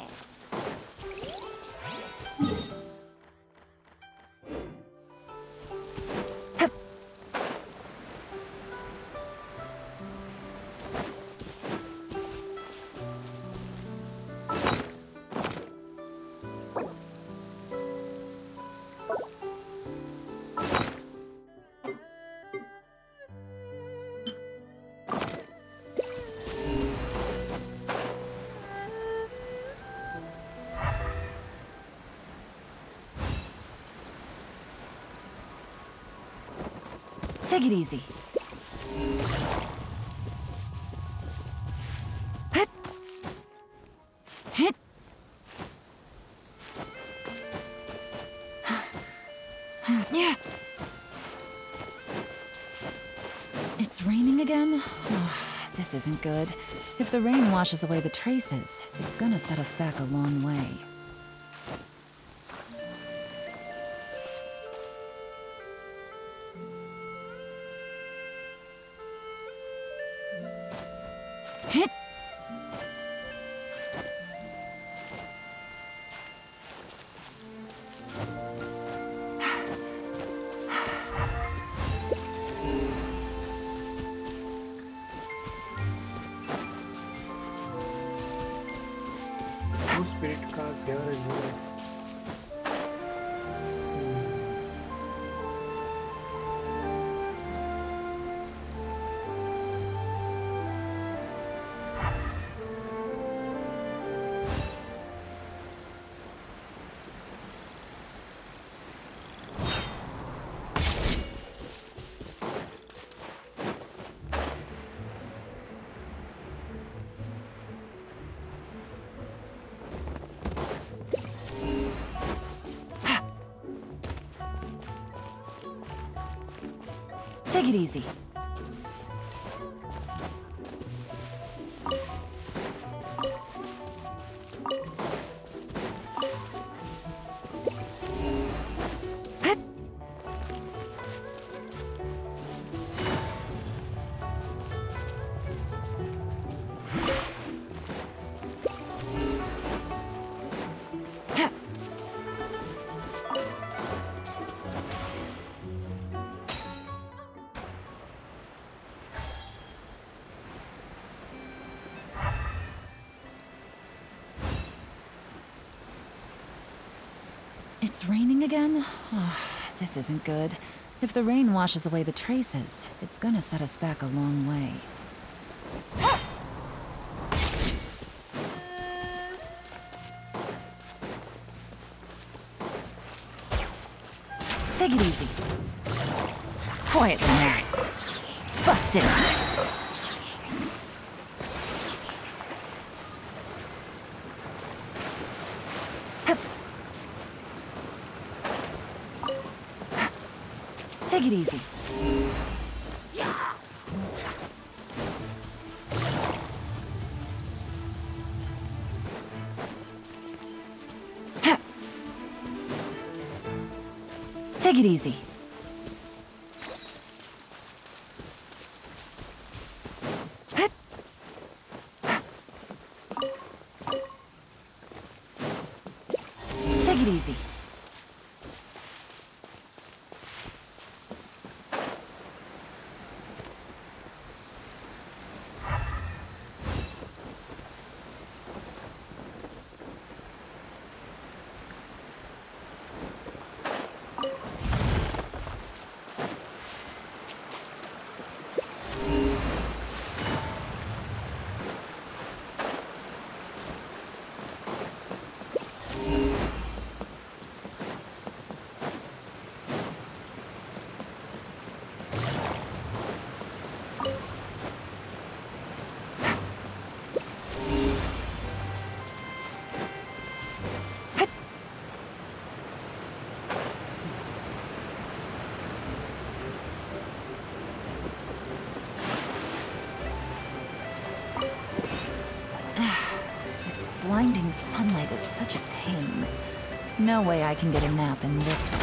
Take it easy. Yeah. It's raining again? Oh, this isn't good. If the rain washes away the traces, it's gonna set us back a long way. वो spirit का क्या review है? Take it easy. It's raining again? Oh, this isn't good. If the rain washes away the traces, it's gonna set us back a long way. Take it easy. Quietly, Matt. Busted. Take it easy. Take it easy. Take it easy. Blinding sunlight is such a pain. No way I can get a nap in this weather.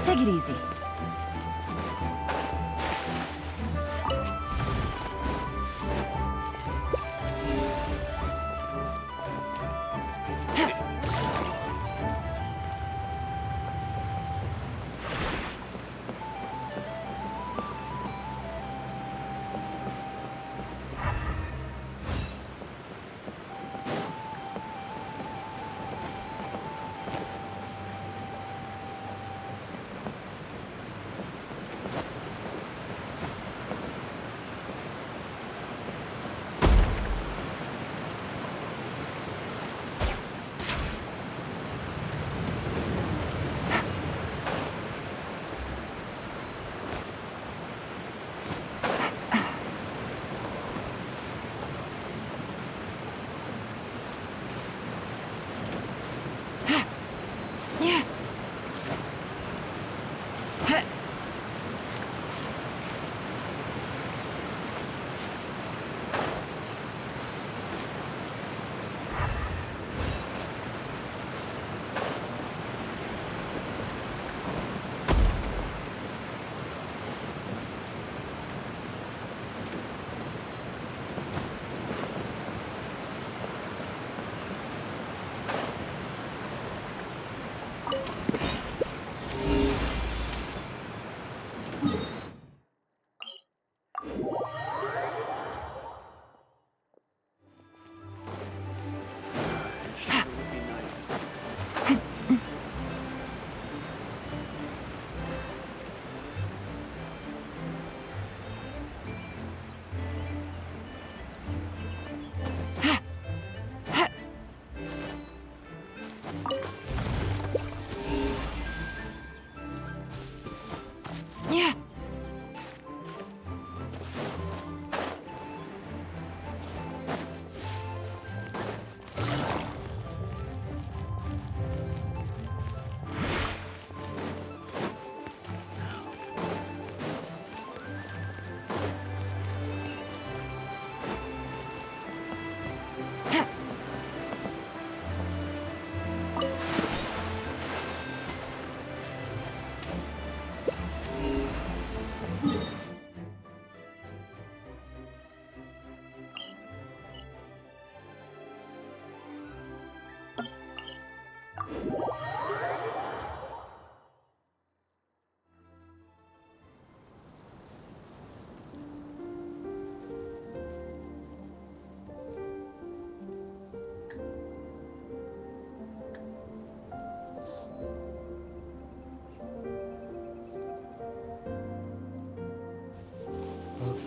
Take it easy.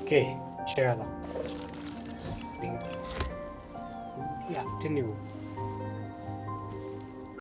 اوكي، ان شاء الله. في afternoon.